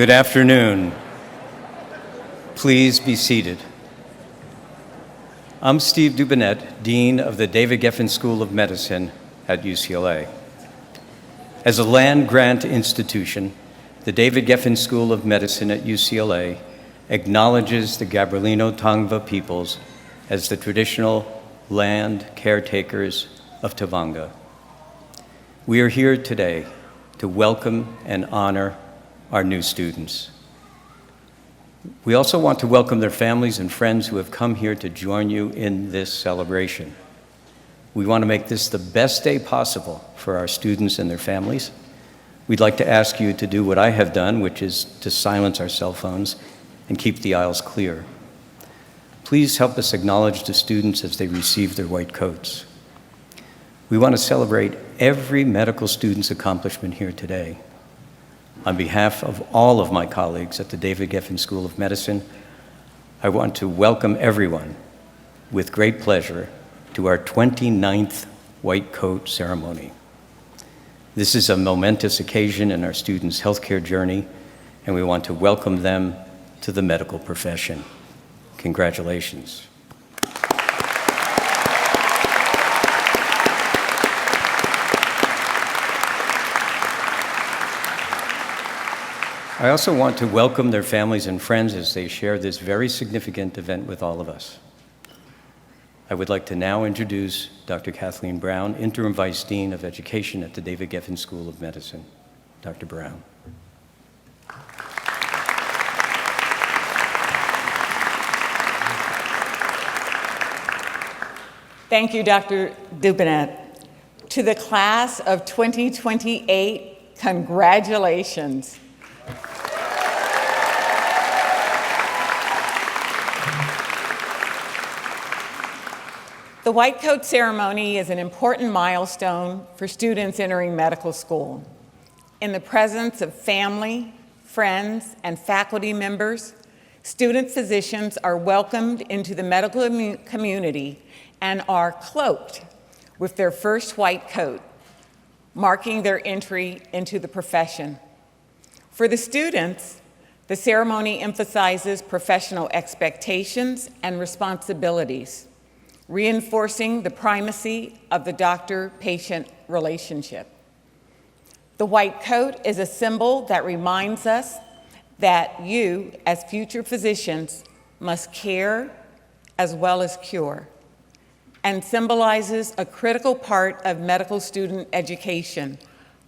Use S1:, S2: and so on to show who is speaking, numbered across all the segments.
S1: Good afternoon. Please be seated. I'm Steve Dubinet, Dean of the David Geffen School of Medicine at UCLA. As a land-grant institution, the David Geffen School of Medicine at UCLA acknowledges the Gabrielino Tongva peoples as the traditional land caretakers of Tavanga. We are here today to welcome and honor our new students. We also want to welcome their families and friends who have come here to join you in this celebration. We want to make this the best day possible for our students and their families. We'd like to ask you to do what I have done, which is to silence our cell phones and keep the aisles clear. Please help us acknowledge the students as they receive their white coats. We want to celebrate every medical student's accomplishment here today. On behalf of all of my colleagues at the David Geffen School of Medicine, I want to welcome everyone with great pleasure to our 29th White Coat Ceremony. This is a momentous occasion in our students' healthcare journey, and we want to welcome them to the medical profession. Congratulations. I also want to welcome their families and friends as they share this very significant event with all of us. I would like to now introduce Dr. Kathleen Brown, Interim Vice Dean of Education at the David Geffen School of Medicine. Dr. Brown.
S2: Thank you, Dr. Dubinet. To the class of 2028, congratulations. The White Coat Ceremony is an important milestone for students entering medical school. In the presence of family, friends, and faculty members, student physicians are welcomed into the medical community and are cloaked with their first white coat, marking their entry into the profession. For the students, the ceremony emphasizes professional expectations and responsibilities, reinforcing the primacy of the doctor-patient relationship. The white coat is a symbol that reminds us that you, as future physicians, must care as well as cure, and symbolizes a critical part of medical student education,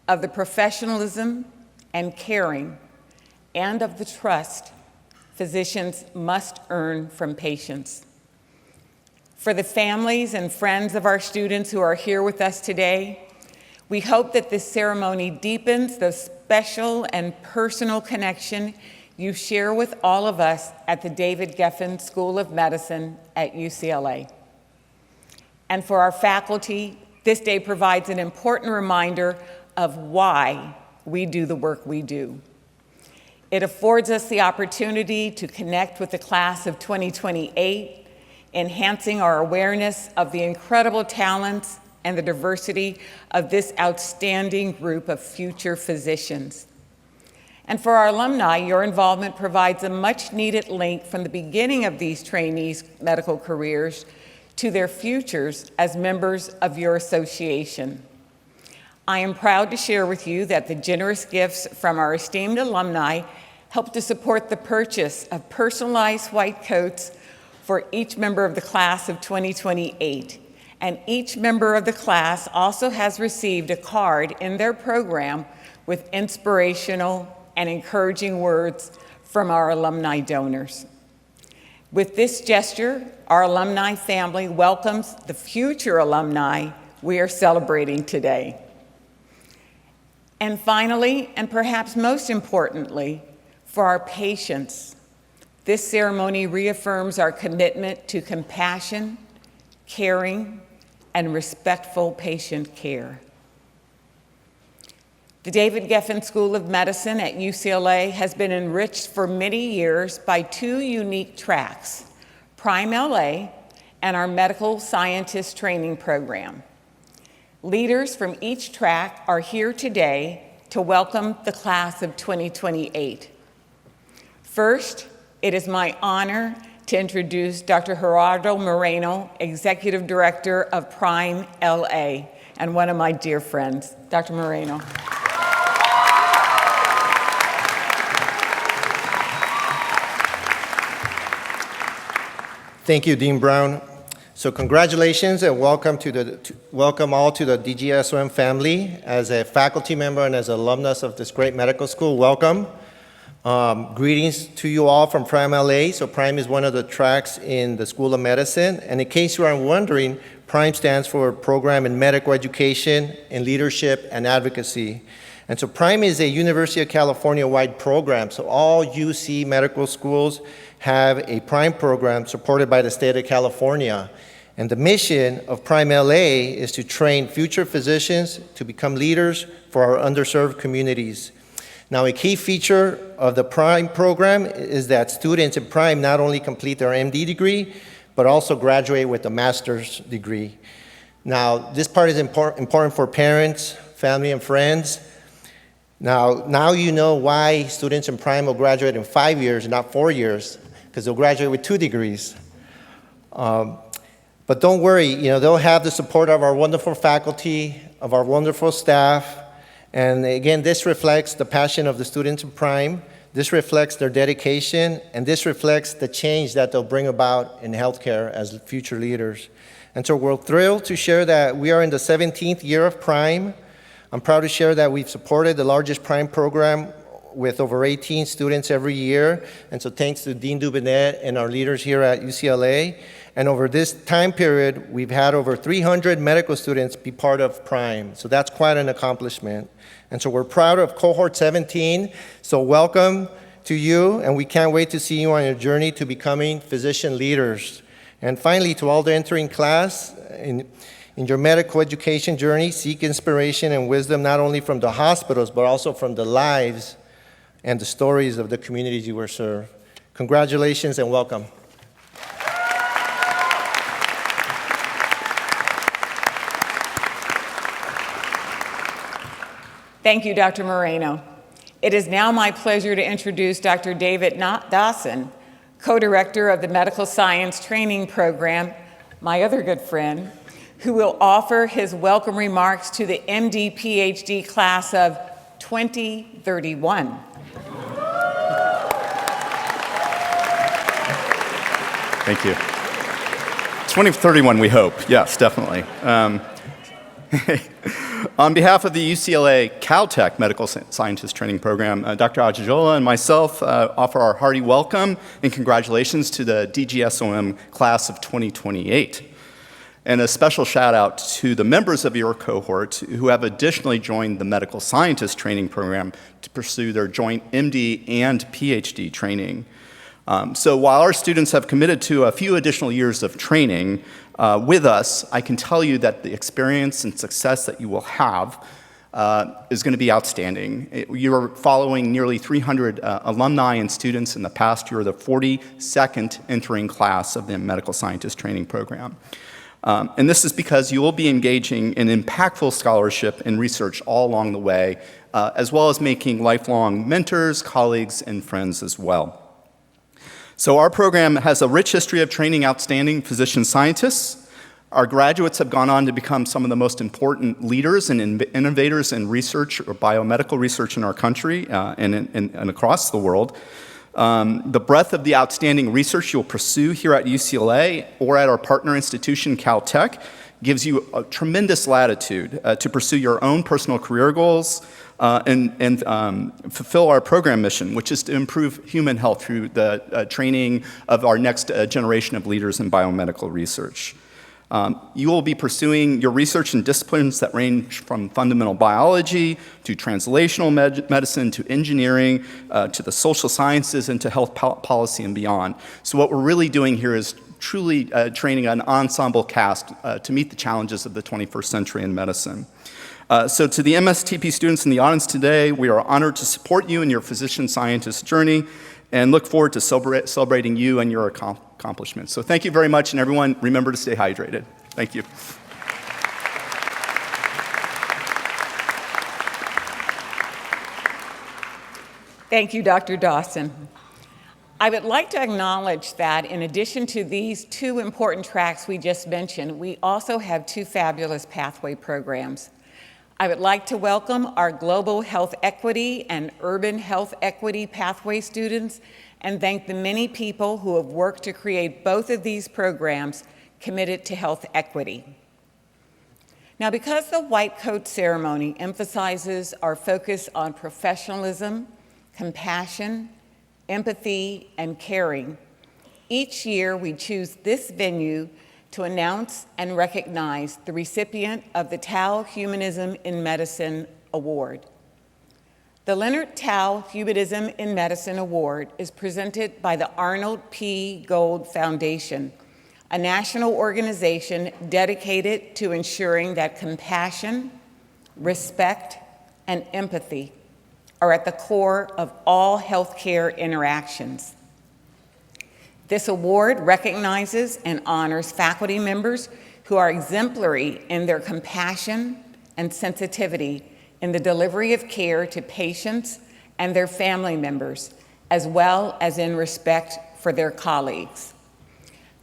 S2: of the professionalism and caring, and of the trust physicians must earn from patients. For the families and friends of our students who are here with us today, we hope that this ceremony deepens the special and personal connection you share with all of us at the David Geffen School of Medicine at UCLA. And for our faculty, this day provides an important reminder of why we do the work we do. It affords us the opportunity to connect with the class of 2028, enhancing our awareness of the incredible talents and the diversity of this outstanding group of future physicians. And for our alumni, your involvement provides a much-needed link from the beginning of these trainees' medical careers to their futures as members of your association. I am proud to share with you that the generous gifts from our esteemed alumni help to support the purchase of personalized white coats for each member of the class of 2028, and each member of the class also has received a card in their program with inspirational and encouraging words from our alumni donors. With this gesture, our alumni family welcomes the future alumni we are celebrating today. And finally, and perhaps most importantly, for our patients, this ceremony reaffirms our commitment to compassion, caring, and respectful patient care. The David Geffen School of Medicine at UCLA has been enriched for many years by two unique tracks, Prime LA and our Medical Scientist Training Program. Leaders from each track are here today to welcome the class of 2028. First, it is my honor to introduce Dr. Gerardo Moreno, Executive Director of Prime LA, and one of my dear friends. Dr. Moreno.
S3: Thank you, Dean Brown. So congratulations and welcome all to the DGSOM family. As a faculty member and as an alumnus of this great medical school, welcome. Greetings to you all from Prime LA. So Prime is one of the tracks in the School of Medicine. And in case you aren't wondering, Prime stands for Program in Medical Education and Leadership and Advocacy. And so Prime is a University of California-wide program. So all UC medical schools have a Prime program supported by the state of California. And the mission of Prime LA is to train future physicians to become leaders for our underserved communities. Now, a key feature of the Prime program is that students in Prime not only complete their MD degree, but also graduate with a master's degree. Now, this part is important for parents, family, and friends. Now you know why students in Prime will graduate in 5 years, not 4 years, because they'll graduate with 2 degrees. But don't worry, they'll have the support of our wonderful faculty, of our wonderful staff. And again, this reflects the passion of the students in Prime. This reflects their dedication, and this reflects the change that they'll bring about in healthcare as future leaders. And so we're thrilled to share that we are in the 17th year of Prime. I'm proud to share that we've supported the largest Prime program with over 18 students every year. And so thanks to Dean Dubinet and our leaders here at UCLA. And over this time period, we've had over 300 medical students be part of Prime. So that's quite an accomplishment. And so we're proud of cohort 17. So welcome to you, and we can't wait to see you on your journey to becoming physician leaders. And finally, to all the entering class, in your medical education journey, seek inspiration and wisdom not only from the hospitals, but also from the lives and the stories of the communities you will serve. Congratulations and welcome.
S2: Thank you, Dr. Moreno. It is now my pleasure to introduce Dr. David Dawson, co-director of the Medical Science Training Program, my other good friend, who will offer his welcome remarks to the MD PhD class of 2031.
S4: Thank you. 2031, we hope. Yes, definitely. On behalf of the UCLA Caltech Medical Scientist Training Program, Dr. Ajajola and myself offer our hearty welcome and congratulations to the DGSOM class of 2028. And a special shout out to the members of your cohort who have additionally joined the Medical Scientist Training Program to pursue their joint MD and PhD training. So while our students have committed to a few additional years of training with us, I can tell you that the experience and success that you will have is going to be outstanding. You're following nearly 300 alumni and students in the past. You're the 42nd entering class of the Medical Scientist Training Program. And this is because you will be engaging in impactful scholarship and research all along the way, as well as making lifelong mentors, colleagues, and friends as well. So our program has a rich history of training outstanding physician scientists. Our graduates have gone on to become some of the most important leaders and innovators in research or biomedical research in our country and across the world. The breadth of the outstanding research you'll pursue here at UCLA or at our partner institution, Caltech, gives you a tremendous latitude to pursue your own personal career goals and fulfill our program mission, which is to improve human health through the training of our next generation of leaders in biomedical research. You will be pursuing your research in disciplines that range from fundamental biology to translational medicine to engineering to the social sciences and to health policy and beyond. So what we're really doing here is truly training an ensemble cast to meet the challenges of the 21st century in medicine. So to the MSTP students in the audience today, we are honored to support you in your physician-scientist journey and look forward to celebrating you and your accomplishments. So thank you very much, and everyone, remember to stay hydrated. Thank you.
S2: Thank you, Dr. Dawson. I would like to acknowledge that in addition to these two important tracks we just mentioned, we also have two fabulous pathway programs. I would like to welcome our Global Health Equity and Urban Health Equity pathway students and thank the many people who have worked to create both of these programs committed to health equity. Now, because the white coat ceremony emphasizes our focus on professionalism, compassion, empathy, and caring, each year we choose this venue to announce and recognize the recipient of the Tao Humanism in Medicine Award. The Leonard Tao Humanism in Medicine Award is presented by the Arnold P. Gold Foundation, a national organization dedicated to ensuring that compassion, respect, and empathy are at the core of all healthcare interactions. This award recognizes and honors faculty members who are exemplary in their compassion and sensitivity in the delivery of care to patients and their family members, as well as in respect for their colleagues.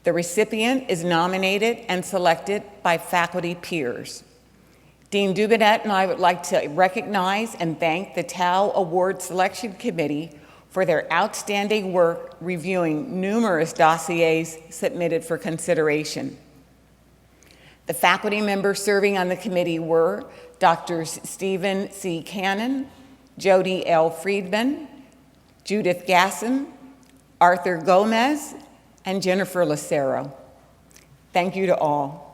S2: The recipient is nominated and selected by faculty peers. Dean Dubinet and I would like to recognize and thank the Tao Award Selection Committee for their outstanding work reviewing numerous dossiers submitted for consideration. The faculty members serving on the committee were Drs. Stephen C. Cannon, Jody L. Friedman, Judith Gasson, Arthur Gomez, and Jennifer Lucero. Thank you to all.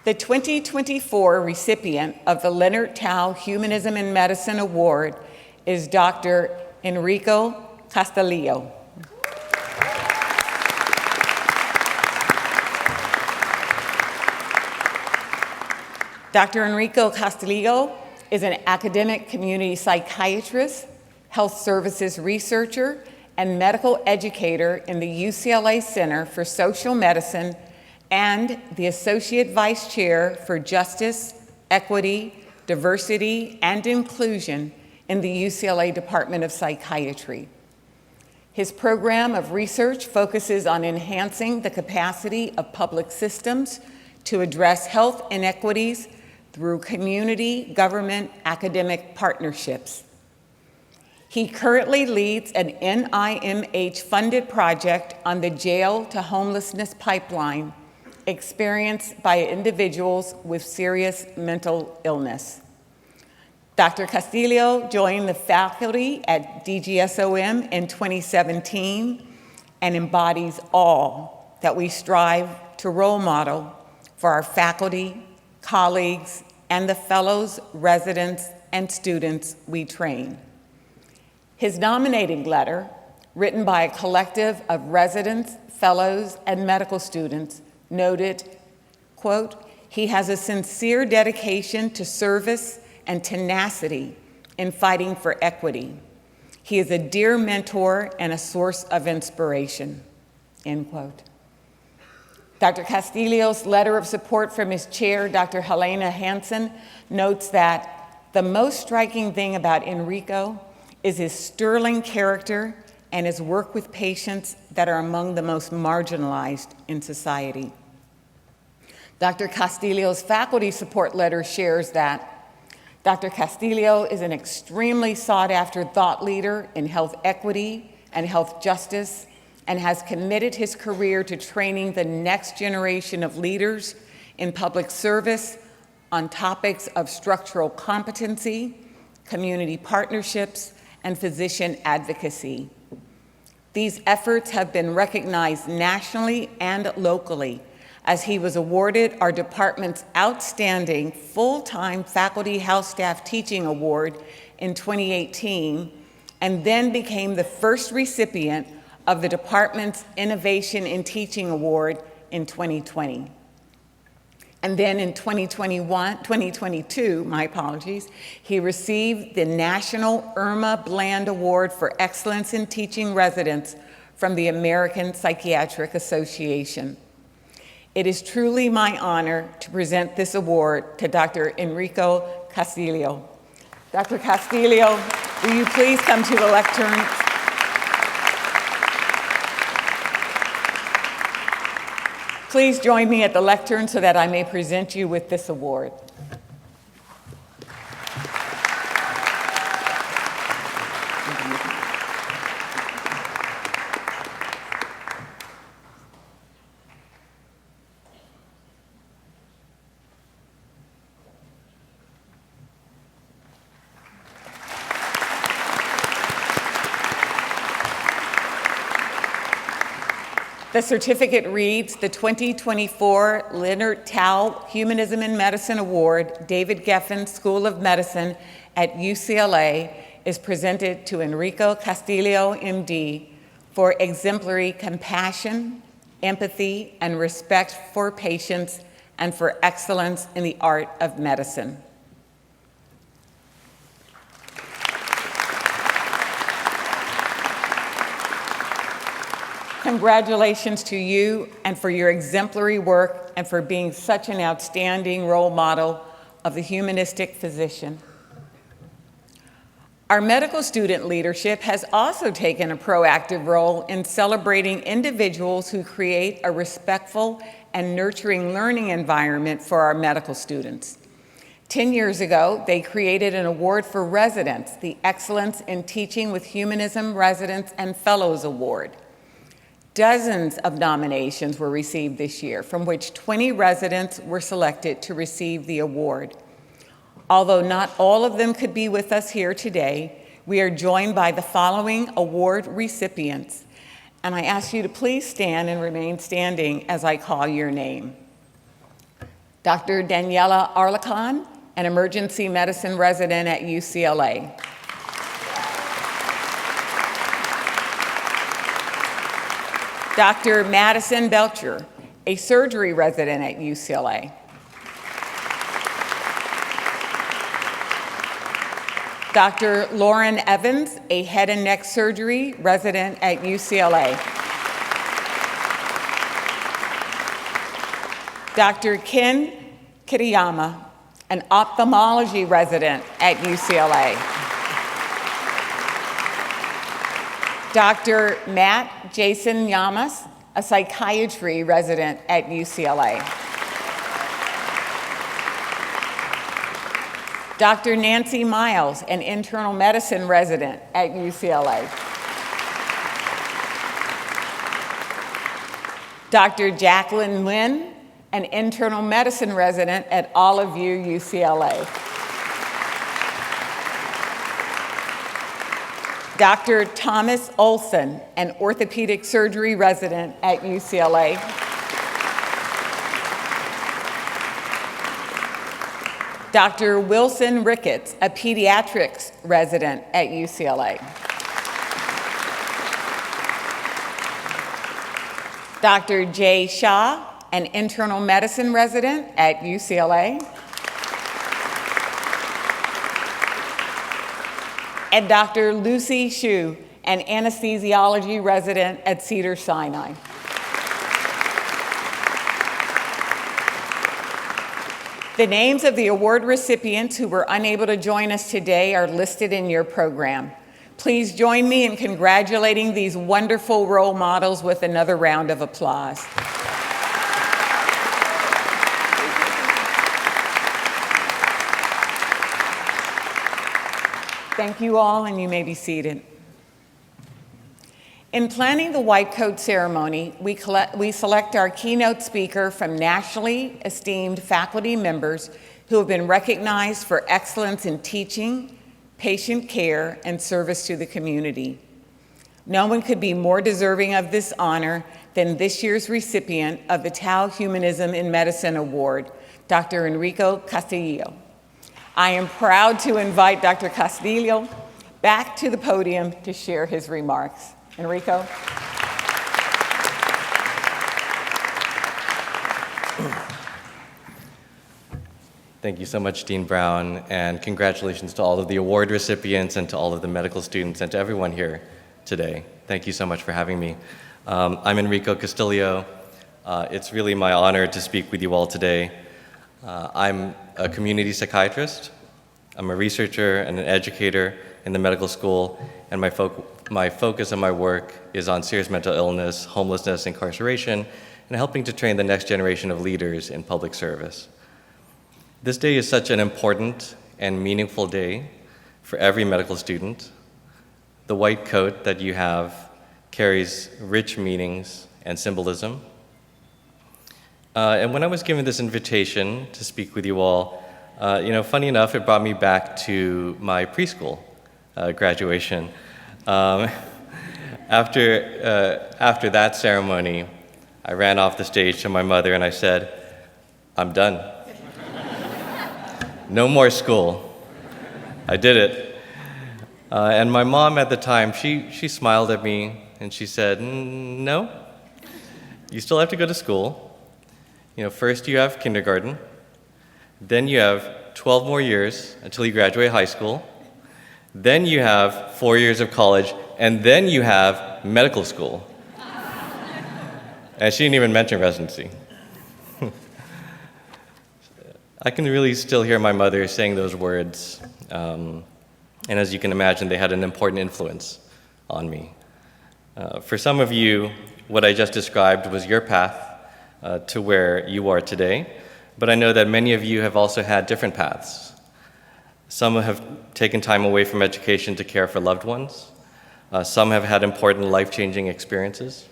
S2: The 2024 recipient of the Leonard Tao Humanism in Medicine Award is Dr. Enrico Castillo. Dr. Enrico Castillo is an academic community psychiatrist, health services researcher, and medical educator in the UCLA Center for Social Medicine and the Associate Vice Chair for Justice, Equity, Diversity, and Inclusion in the UCLA Department of Psychiatry. His program of research focuses on enhancing the capacity of public systems to address health inequities through community, government, academic partnerships. He currently leads an NIMH-funded project on the jail to homelessness pipeline experienced by individuals with serious mental illness. Dr. Castillo joined the faculty at DGSOM in 2017 and embodies all that we strive to role model for our faculty, colleagues, and the fellows, residents, and students we train. His nominating letter, written by a collective of residents, fellows, and medical students, noted, quote, "He has a sincere dedication to service and tenacity in fighting for equity. He is a dear mentor and a source of inspiration," end quote. Dr. Castillo's letter of support from his chair, Dr. Helena Hansen, notes that the most striking thing about Enrico is his sterling character and his work with patients that are among the most marginalized in society. Dr. Castillo's faculty support letter shares that Dr. Castillo is an extremely sought-after thought leader in health equity and health justice, and has committed his career to training the next generation of leaders in public service on topics of structural competency, community partnerships, and physician advocacy. These efforts have been recognized nationally and locally, as he was awarded our department's Outstanding Full-Time Faculty House Staff Teaching Award in 2018, and then became the first recipient of the department's Innovation in Teaching Award in 2020. And then in 2022, my apologies, he received the National Irma Bland Award for Excellence in Teaching Residents from the American Psychiatric Association. It is truly my honor to present this award to Dr. Enrico Castillo. Dr. Castillo, will you please come to the lectern? Please join me at the lectern so that I may present you with this award. The certificate reads, the 2024 Leonard Tao Humanism in Medicine Award, David Geffen School of Medicine at UCLA, is presented to Enrico Castillo, MD, for exemplary compassion, empathy, and respect for patients, and for excellence in the art of medicine. Congratulations to you and for your exemplary work and for being such an outstanding role model of the humanistic physician. Our medical student leadership has also taken a proactive role in celebrating individuals who create a respectful and nurturing learning environment for our medical students. 10 years ago, they created an award for residents, the Excellence in Teaching with Humanism Residents and Fellows Award. Dozens of nominations were received this year, from which 20 residents were selected to receive the award. Although not all of them could be with us here today, we are joined by the following award recipients. And I ask you to please stand and remain standing as I call your name. Dr. Daniela Arlecon, an emergency medicine resident at UCLA. Dr. Madison Belcher, a surgery resident at UCLA. Dr. Lauren Evans, a head and neck surgery resident at UCLA. Dr. Ken Kiriyama, an ophthalmology resident at UCLA. Dr. Matt Jason Llamas, a psychiatry resident at UCLA. Dr. Nancy Miles, an internal medicine resident at UCLA. Dr. Jacqueline Lynn, an internal medicine resident at Olive View, UCLA. Dr. Thomas Olson, an orthopedic surgery resident at UCLA. Dr. Wilson Ricketts, a pediatrics resident at UCLA. Dr. Jay Shah, an internal medicine resident at UCLA. And Dr. Lucy Hsu, an anesthesiology resident at Cedars-Sinai. The names of the award recipients who were unable to join us today are listed in your program. Please join me in congratulating these wonderful role models with another round of applause. Thank you all, and you may be seated. In planning the White Coat ceremony, we select our keynote speaker from nationally esteemed faculty members who have been recognized for excellence in teaching, patient care, and service to the community. No one could be more deserving of this honor than this year's recipient of the Tau Humanism in Medicine Award, Dr. Enrico Castillo. I am proud to invite Dr. Castillo back to the podium to share his remarks. Enrico.
S5: Thank you so much, Dean Brown, and congratulations to all of the award recipients and to all of the medical students and to everyone here today. Thank you so much for having me. I'm Enrico Castillo. It's really my honor to speak with you all today. I'm a community psychiatrist. I'm a researcher and an educator in the medical school, and my focus of my work is on serious mental illness, homelessness, incarceration, and helping to train the next generation of leaders in public service. This day is such an important and meaningful day for every medical student. The white coat that you have carries rich meanings and symbolism. And when I was given this invitation to speak with you all, funny enough, it brought me back to my preschool graduation. After that ceremony, I ran off the stage to my mother and I said, "I'm done. No more school." I did it. And my mom at the time, she smiled at me and she said, "No, you still have to go to school. First you have kindergarten, then you have 12 more years until you graduate high school, then you have 4 years of college, and then you have medical school." And she didn't even mention residency. I can really still hear my mother saying those words, and as you can imagine, they had an important influence on me. For some of you, what I just described was your path to where you are today, but I know that many of you have also had different paths. Some have taken time away from education to care for loved ones. Some have had important life-changing experiences.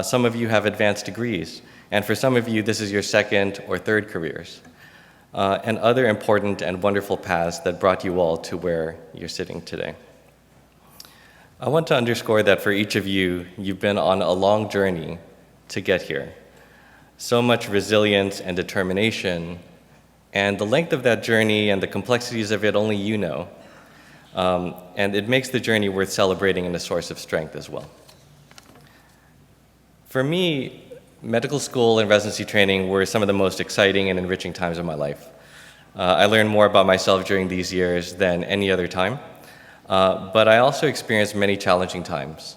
S5: Some of you have advanced degrees, and for some of you, this is your second or third careers. And other important and wonderful paths that brought you all to where you're sitting today. I want to underscore that for each of you, you've been on a long journey to get here. So much resilience and determination, and the length of that journey and the complexities of it only you know. And it makes the journey worth celebrating and a source of strength as well. For me, medical school and residency training were some of the most exciting and enriching times of my life. I learned more about myself during these years than any other time, but I also experienced many challenging times.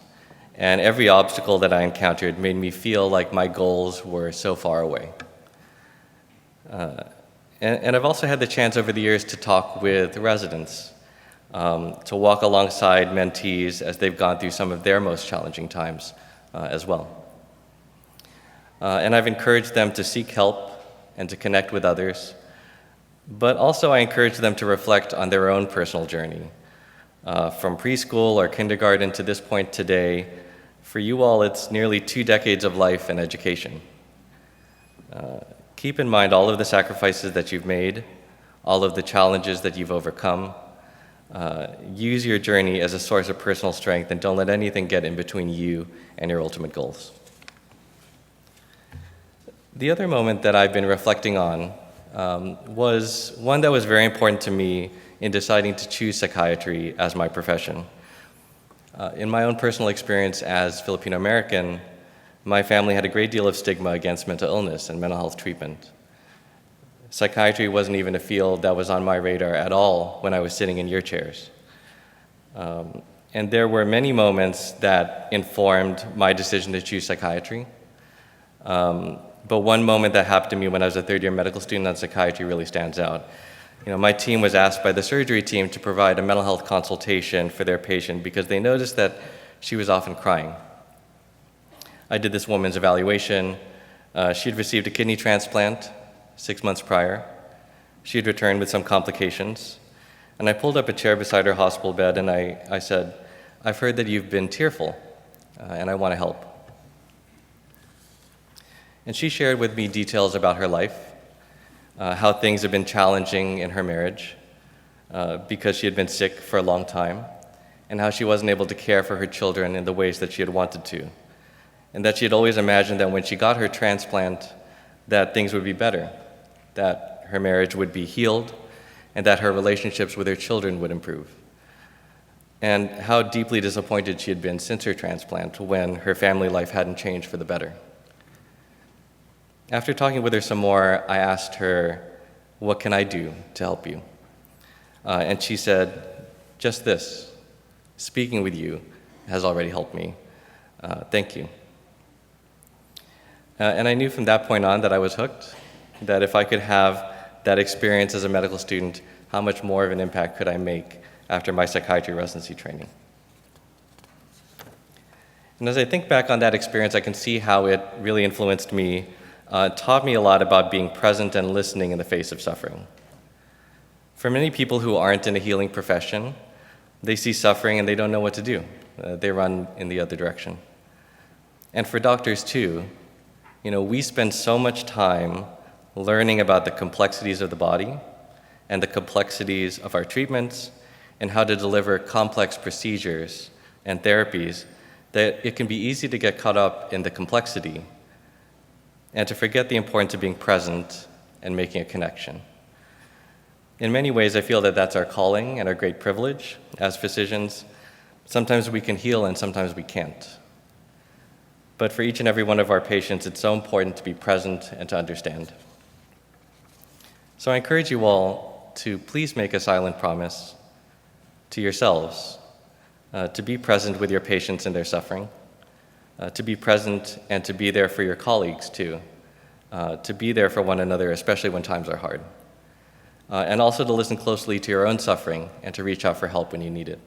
S5: And every obstacle that I encountered made me feel like my goals were so far away. And I've also had the chance over the years to talk with residents, to walk alongside mentees as they've gone through some of their most challenging times as well. And I've encouraged them to seek help and to connect with others, but also I encourage them to reflect on their own personal journey. From preschool or kindergarten to this point today, for you all, it's nearly 2 decades of life and education. Keep in mind all of the sacrifices that you've made, all of the challenges that you've overcome. Use your journey as a source of personal strength and don't let anything get in between you and your ultimate goals. The other moment that I've been reflecting on was one that was very important to me in deciding to choose psychiatry as my profession. In my own personal experience as Filipino American, my family had a great deal of stigma against mental illness and mental health treatment. Psychiatry wasn't even a field that was on my radar at all when I was sitting in your chairs. And there were many moments that informed my decision to choose psychiatry. But one moment that happened to me when I was a third-year medical student on psychiatry really stands out. My team was asked by the surgery team to provide a mental health consultation for their patient because they noticed that she was often crying. I did this woman's evaluation. She had received a kidney transplant 6 months prior. She had returned with some complications. And I pulled up a chair beside her hospital bed and I said, "I've heard that you've been tearful, and I want to help." And she shared with me details about her life, how things have been challenging in her marriage because she had been sick for a long time, and how she wasn't able to care for her children in the ways that she had wanted to, and that she had always imagined that when she got her transplant, that things would be better, that her marriage would be healed, and that her relationships with her children would improve. And how deeply disappointed she had been since her transplant when her family life hadn't changed for the better. After talking with her some more, I asked her, "What can I do to help you?" And she said, "Just this. Speaking with you has already helped me. Thank you." And I knew from that point on that I was hooked, that if I could have that experience as a medical student, how much more of an impact could I make after my psychiatry residency training? And as I think back on that experience, I can see how it really influenced me, taught me a lot about being present and listening in the face of suffering. For many people who aren't in a healing profession, they see suffering and they don't know what to do. They run in the other direction. And for doctors too, we spend so much time learning about the complexities of the body and the complexities of our treatments and how to deliver complex procedures and therapies that it can be easy to get caught up in the complexity and to forget the importance of being present and making a connection. In many ways, I feel that that's our calling and our great privilege as physicians. Sometimes we can heal and sometimes we can't. But for each and every one of our patients, it's so important to be present and to understand. So I encourage you all to please make a silent promise to yourselves to be present with your patients in their suffering, to be present and to be there for your colleagues too, to be there for one another, especially when times are hard, and also to listen closely to your own suffering and to reach out for help when you need it.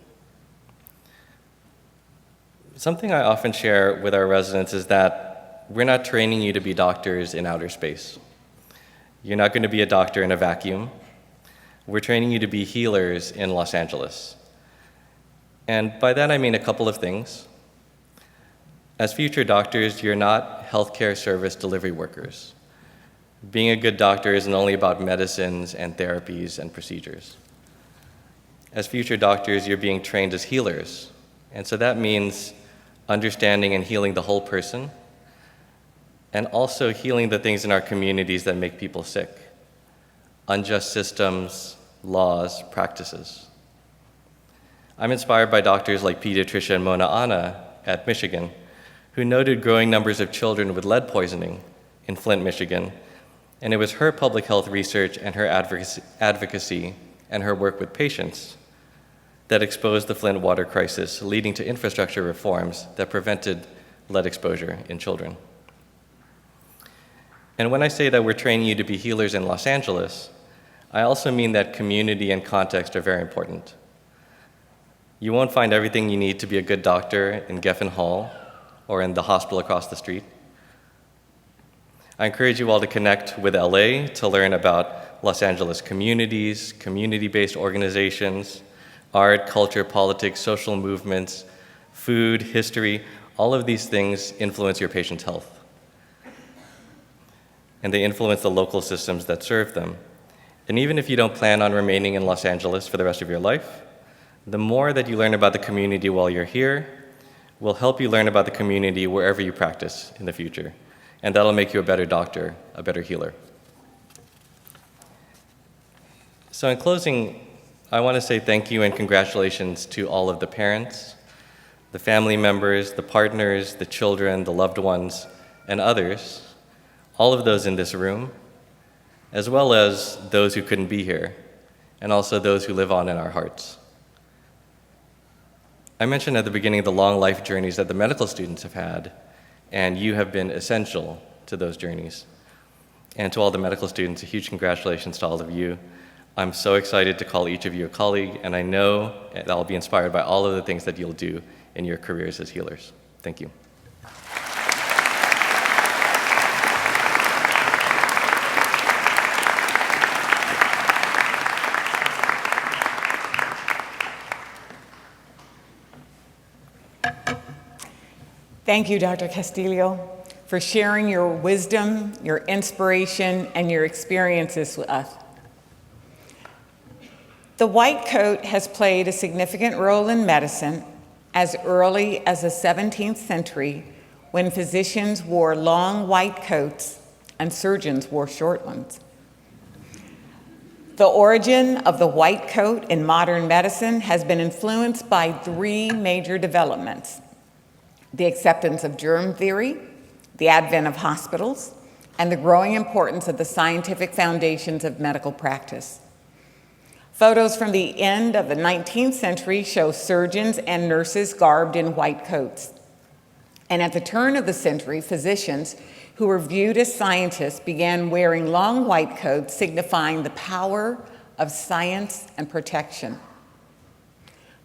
S5: Something I often share with our residents is that we're not training you to be doctors in outer space. You're not going to be a doctor in a vacuum. We're training you to be healers in Los Angeles. And by that I mean a couple of things. As future doctors, you're not healthcare service delivery workers. Being a good doctor isn't only about medicines and therapies and procedures. As future doctors, you're being trained as healers. And so that means understanding and healing the whole person, and also healing the things in our communities that make people sick. Unjust systems, laws, practices. I'm inspired by doctors like pediatrician Mona Anna at Michigan, who noted growing numbers of children with lead poisoning in Flint, Michigan, and it was her public health research and her advocacy and her work with patients that exposed the Flint water crisis, leading to infrastructure reforms that prevented lead exposure in children. And when I say that we're training you to be healers in Los Angeles, I also mean that community and context are very important. You won't find everything you need to be a good doctor in Geffen Hall or in the hospital across the street. I encourage you all to connect with LA to learn about Los Angeles communities, community-based organizations, art, culture, politics, social movements, food, history. All of these things influence your patient's health. And they influence the local systems that serve them. And even if you don't plan on remaining in Los Angeles for the rest of your life, the more that you learn about the community while you're here will help you learn about the community wherever you practice in the future. And that'll make you a better doctor, a better healer. So in closing, I want to say thank you and congratulations to all of the parents, the family members, the partners, the children, the loved ones, and others, all of those in this room, as well as those who couldn't be here, and also those who live on in our hearts. I mentioned at the beginning the long life journeys that the medical students have had, and you have been essential to those journeys. And to all the medical students, a huge congratulations to all of you. I'm so excited to call each of you a colleague, and I know that I'll be inspired by all of the things that you'll do in your careers as healers. Thank you.
S2: Thank you, Dr. Castillo, for sharing your wisdom, your inspiration, and your experiences with us. The white coat has played a significant role in medicine as early as the 17th century, when physicians wore long white coats and surgeons wore short ones. The origin of the white coat in modern medicine has been influenced by three major developments: the acceptance of germ theory, the advent of hospitals, and the growing importance of the scientific foundations of medical practice. Photos from the end of the 19th century show surgeons and nurses garbed in white coats. And at the turn of the century, physicians who were viewed as scientists began wearing long white coats, signifying the power of science and protection.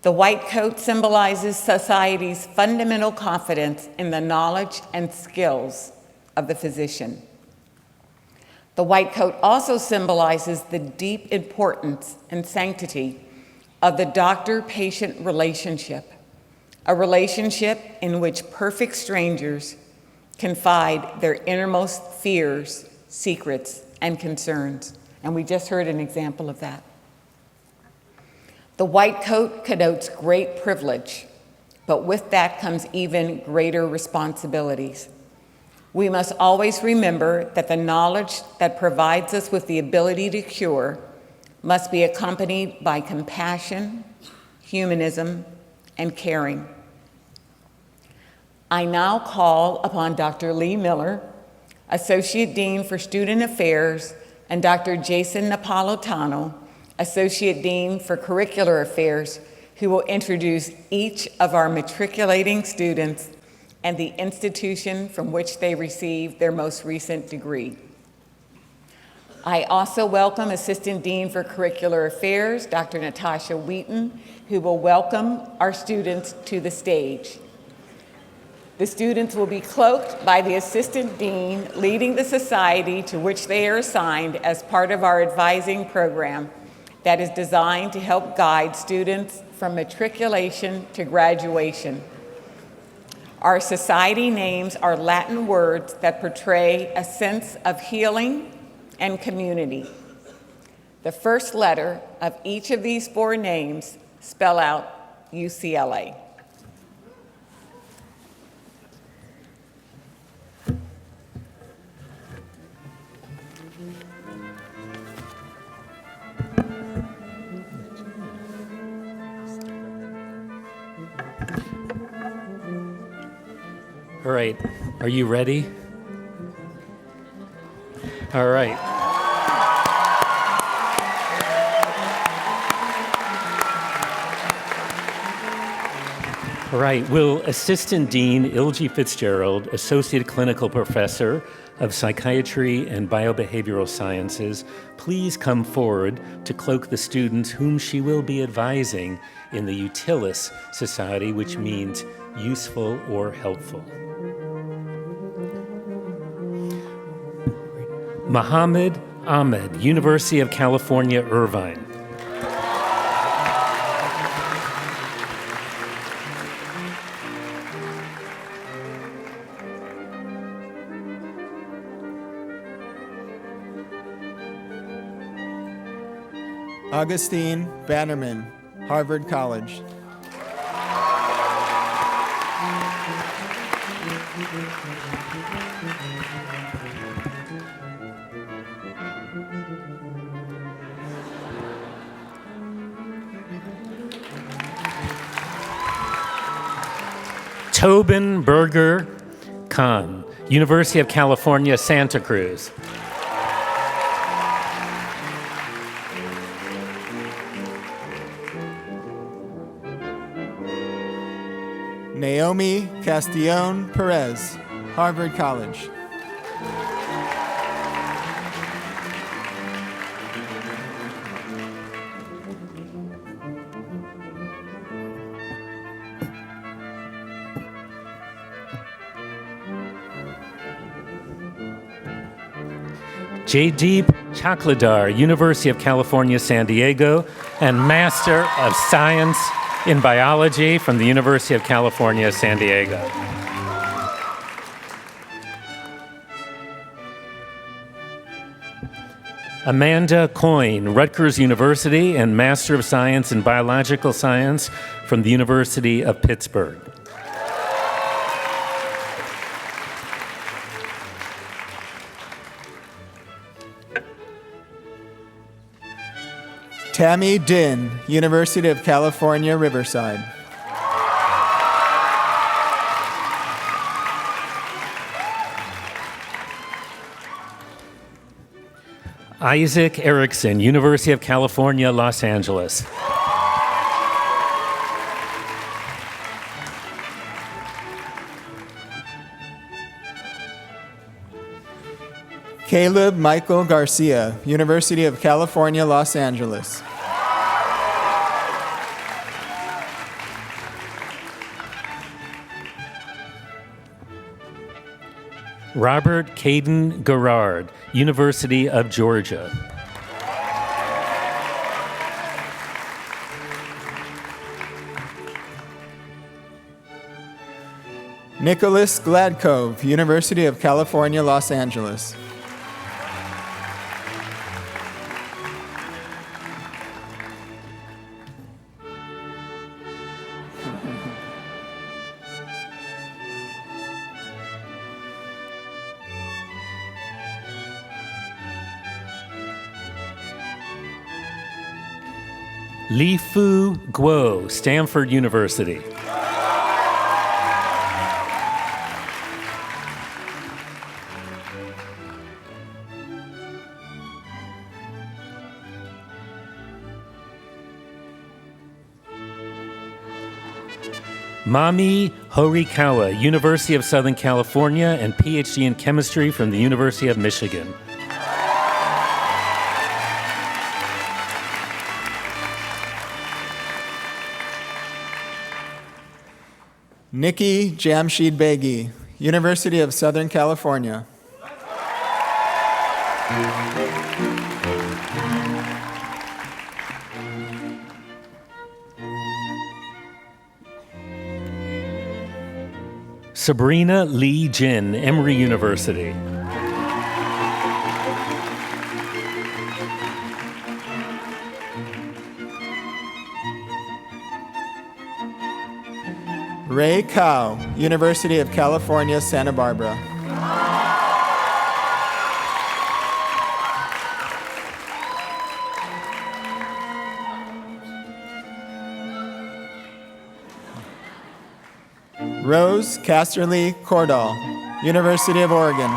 S2: The white coat symbolizes society's fundamental confidence in the knowledge and skills of the physician. The white coat also symbolizes the deep importance and sanctity of the doctor-patient relationship, a relationship in which perfect strangers confide their innermost fears, secrets, and concerns. And we just heard an example of that. The white coat connotes great privilege, but with that comes even greater responsibilities. We must always remember that the knowledge that provides us with the ability to cure must be accompanied by compassion, humanism, and caring. I now call upon Dr. Lee Miller, Associate Dean for Student Affairs, and Dr. Jason Napolitano, Associate Dean for Curricular Affairs, who will introduce each of our matriculating students and the institution from which they received their most recent degree. I also welcome Assistant Dean for Curricular Affairs, Dr. Natasha Wheaton, who will welcome our students to the stage. The students will be cloaked by the Assistant Dean leading the society to which they are assigned as part of our advising program that is designed to help guide students from matriculation to graduation. Our society names are Latin words that portray a sense of healing and community. The first letter of each of these four names spell out UCLA.
S6: All right, are you ready? All right. All right, will Assistant Dean Ilgi Fitzgerald, Associate Clinical Professor of Psychiatry and Biobehavioral Sciences, please come forward to cloak the students whom she will be advising in the Utilis Society, which means useful or helpful. Mohammed Ahmed, University of California, Irvine.
S7: Augustine Bannerman, Harvard College.
S6: Tobin Berger Khan, University of California, Santa Cruz.
S7: Naomi Castillon Perez, Harvard College.
S6: Jaydeep Chakladar, University of California, San Diego, and Master of Science in Biology from the University of California, San Diego. Amanda Coyne, Rutgers University, and Master of Science in Biological Science from the University of Pittsburgh.
S7: Tammy Din, University of California, Riverside.
S6: Isaac Erickson, University of California, Los Angeles.
S7: Caleb Michael Garcia, University of California, Los Angeles.
S6: Robert Caden Garrard, University of Georgia.
S7: Nicholas Gladkove, University of California, Los Angeles.
S6: Li-Fu Guo, Stanford University. Mami Horikawa, University of Southern California, and PhD in chemistry from the University of Michigan.
S7: Nikki Jamshid Begi, University of Southern California.
S6: Sabrina Lee Jin, Emory University.
S7: Ray Kao, University of California, Santa Barbara. Rose Casterly Cordall, University of Oregon.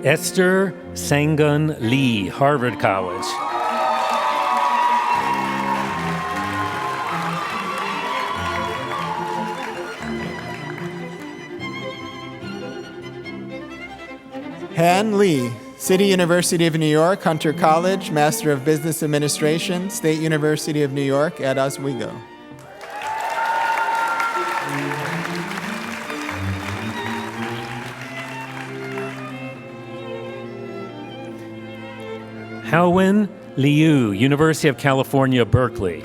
S6: Esther Sangun Lee, Harvard College.
S7: Han Lee, City University of New York, Hunter College, Master of Business Administration, State University of New York at Oswego.
S6: Howin Liu, University of California, Berkeley.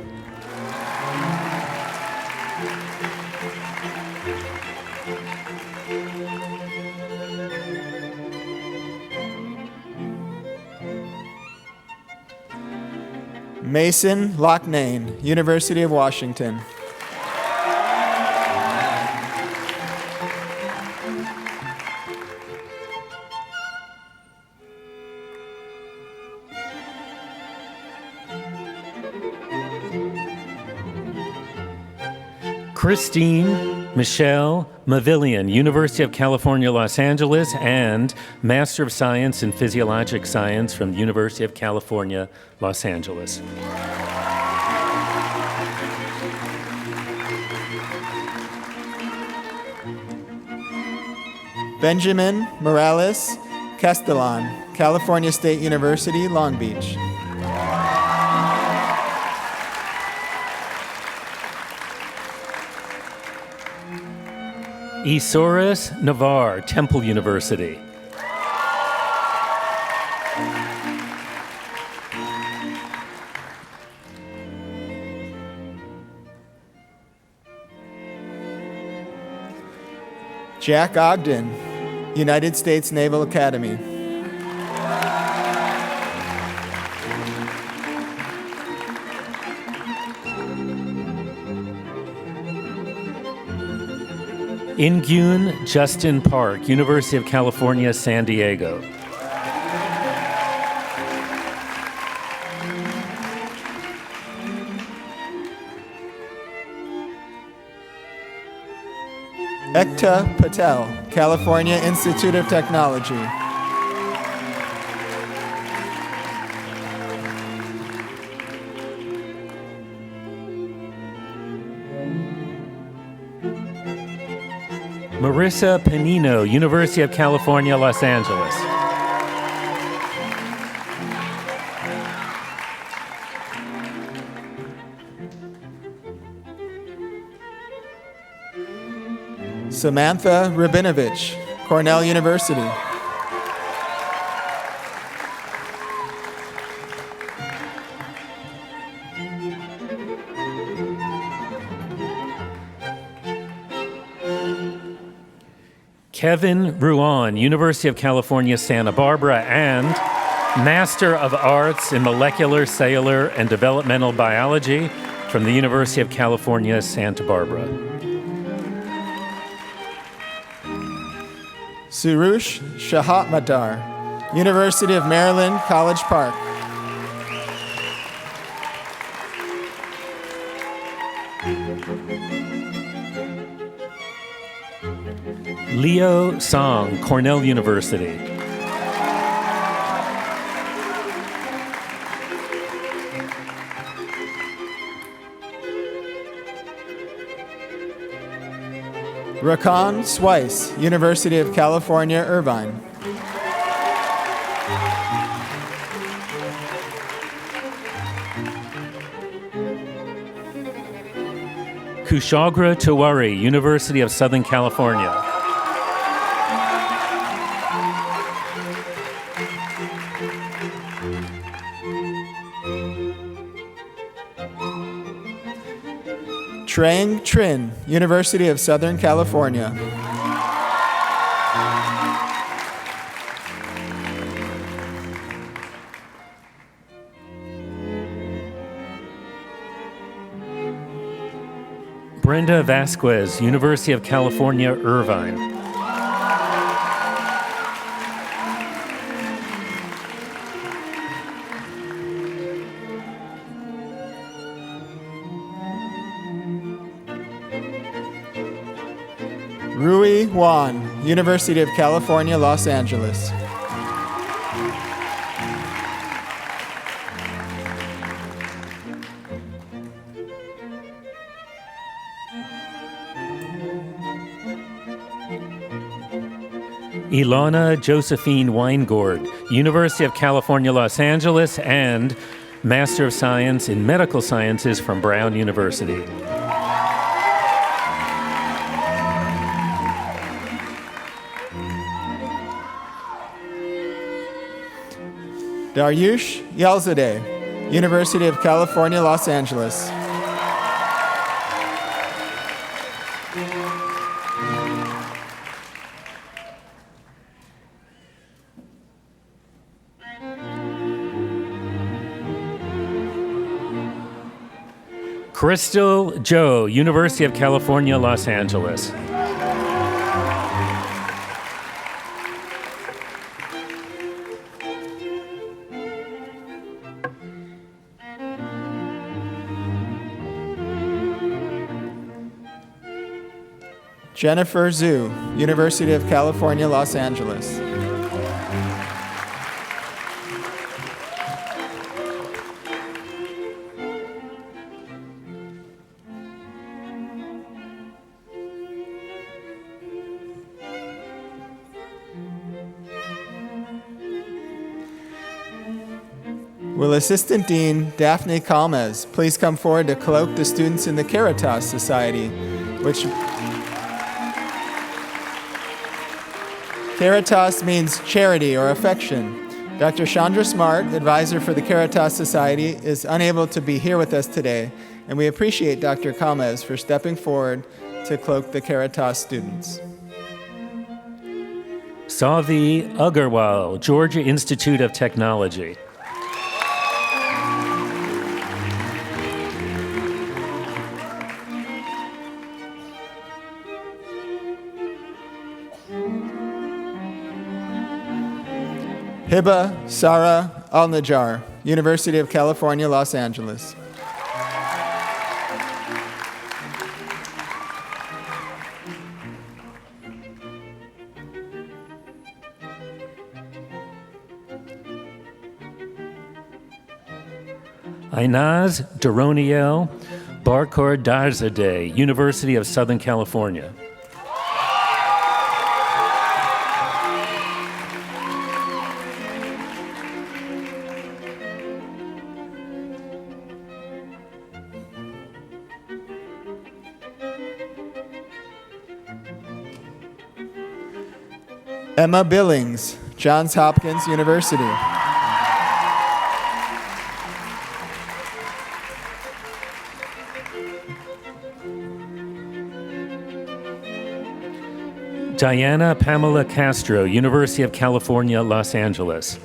S7: Mason Loughnane, University of Washington.
S6: Christine Michelle Mavillian, University of California, Los Angeles, and Master of Science in Physiologic Science from the University of California, Los Angeles.
S7: Benjamin Morales Castellan, California State University, Long Beach.
S6: Isaurus Navar, Temple University.
S7: Jack Ogden, United States Naval Academy.
S6: Ingyun Justin Park, University of California, San Diego.
S7: Ekta Patel, California Institute of Technology.
S6: Marissa Panino, University of California, Los Angeles.
S7: Samantha Rabinovich, Cornell University.
S6: Kevin Ruan, University of California, Santa Barbara, and Master of Arts in Molecular, Cellular, and Developmental Biology from the University of California, Santa Barbara.
S7: Surush Shahatmadar, University of Maryland, College Park.
S6: Leo Song, Cornell University.
S7: Rakan Swice, University of California, Irvine.
S6: Kushagra Tiwari, University of Southern California.
S7: Trang Trin, University of Southern California.
S6: Brenda Vasquez, University of California, Irvine.
S7: Rui Wan, University of California, Los Angeles.
S6: Ilana Josephine Weingord, University of California, Los Angeles, and Master of Science in Medical Sciences from Brown University.
S7: Daryush Yalzadeh, University of California, Los Angeles.
S6: Crystal Joe, University of California, Los Angeles.
S7: Jennifer Zhu, University of California, Los Angeles. Will Assistant Dean Daphne Calmez please come forward to cloak the students in the Caritas Society, which Caritas means charity or affection. Dr. Chandra Smart, advisor for the Caritas Society, is unable to be here with us today, and we appreciate Dr. Calmez for stepping forward to cloak the Caritas students.
S6: Savi Agarwal, Georgia Institute of Technology.
S7: Hiba Sara Al-Najjar, University of California, Los Angeles.
S6: Inaz Daroniel Barkor Darzadeh, University of Southern California.
S7: Emma Billings, Johns Hopkins University.
S6: Diana Pamela Castro, University of California, Los Angeles.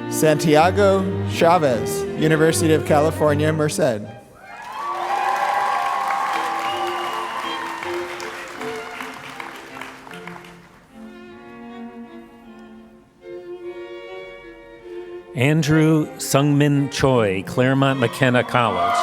S7: Santiago Chavez, University of California, Merced.
S6: Andrew Sungmin Choi, Claremont McKenna College.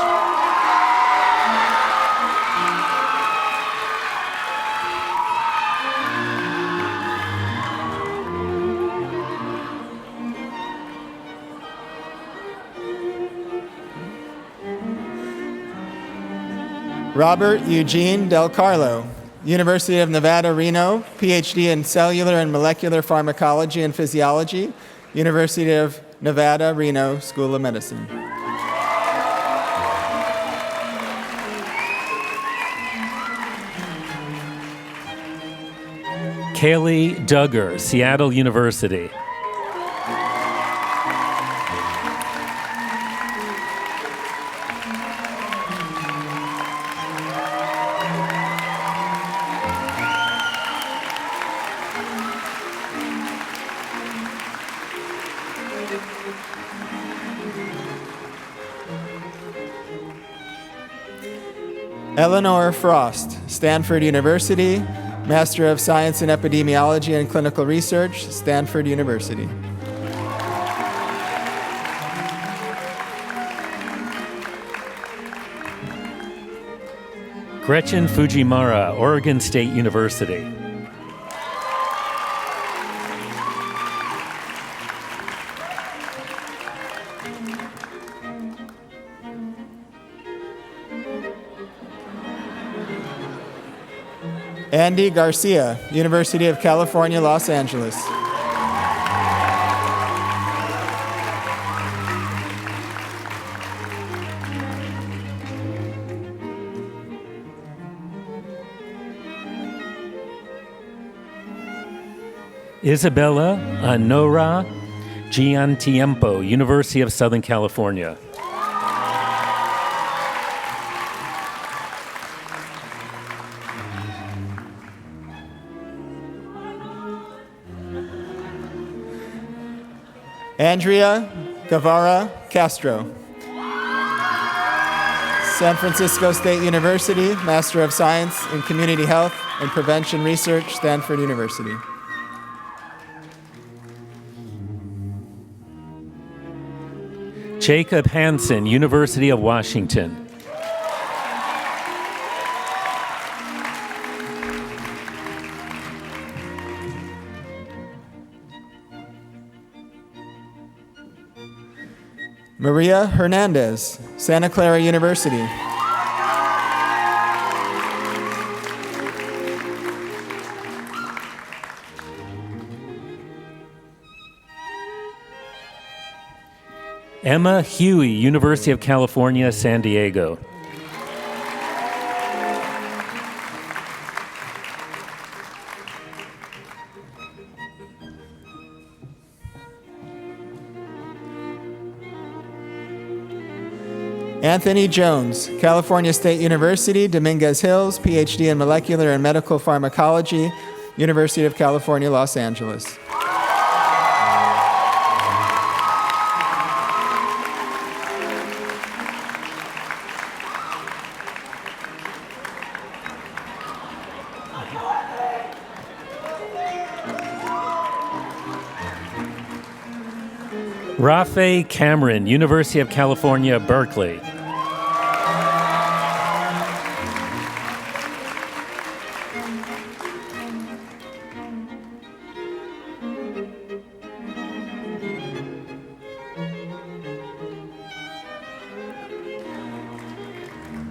S7: Robert Eugene Del Carlo, University of Nevada, Reno, PhD in Cellular and Molecular Pharmacology and Physiology, University of Nevada, Reno, School of Medicine.
S6: Kaylee Duggar, Seattle University.
S7: Eleanor Frost, Stanford University, Master of Science in Epidemiology and Clinical Research, Stanford University.
S6: Gretchen Fujimura, Oregon State University.
S7: Andy Garcia, University of California, Los Angeles.
S6: Isabella Anora Giantiempo, University of Southern California.
S7: Andrea Guevara Castro, San Francisco State University, Master of Science in Community Health and Prevention Research, Stanford University.
S6: Jacob Hansen, University of Washington.
S7: Maria Hernandez, Santa Clara University.
S6: Emma Huey, University of California, San Diego.
S7: Anthony Jones, California State University, Dominguez Hills, PhD in molecular and medical pharmacology, University of California, Los Angeles.
S6: Rafe Cameron, University of California, Berkeley.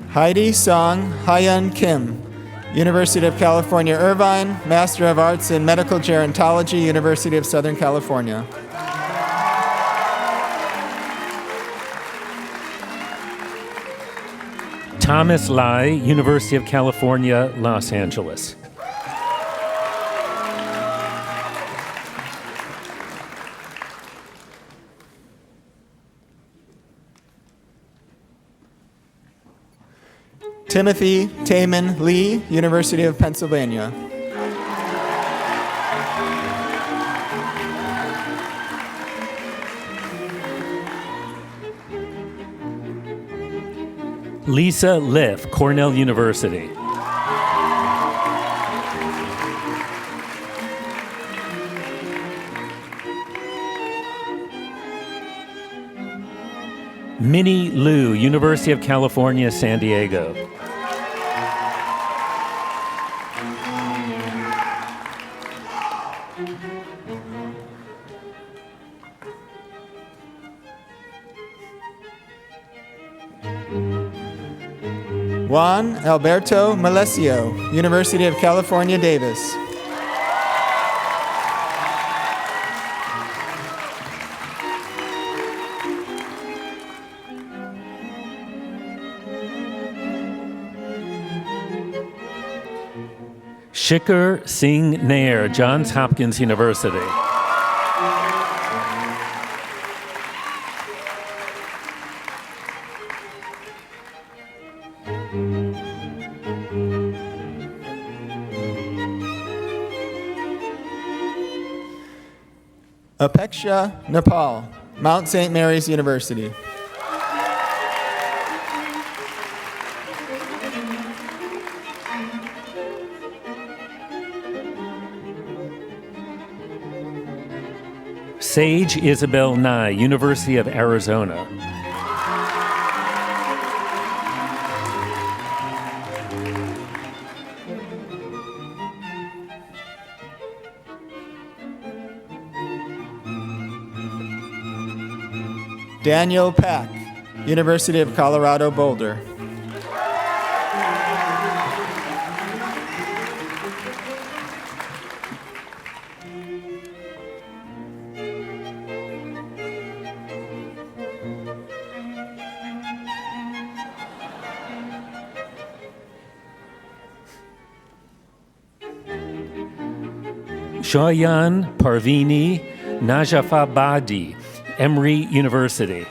S7: Heidi Song Hyun Kim, University of California, Irvine, Master of Arts in Medical Gerontology, University of Southern California.
S6: Thomas Lai, University of California, Los Angeles.
S7: Timothy Taman Lee, University of Pennsylvania.
S6: Lisa Liff, Cornell University. Minnie Liu, University of California, San Diego.
S7: Juan Alberto Malesio, University of California, Davis.
S6: Shikhar Singh Nair, Johns Hopkins University.
S7: Apeksha Nepal, Mount St. Mary's University.
S6: Sage Isabel Nye, University of Arizona.
S7: Daniel Pack, University of Colorado, Boulder.
S6: Shoyan Parvini Najafabadi, Emory University.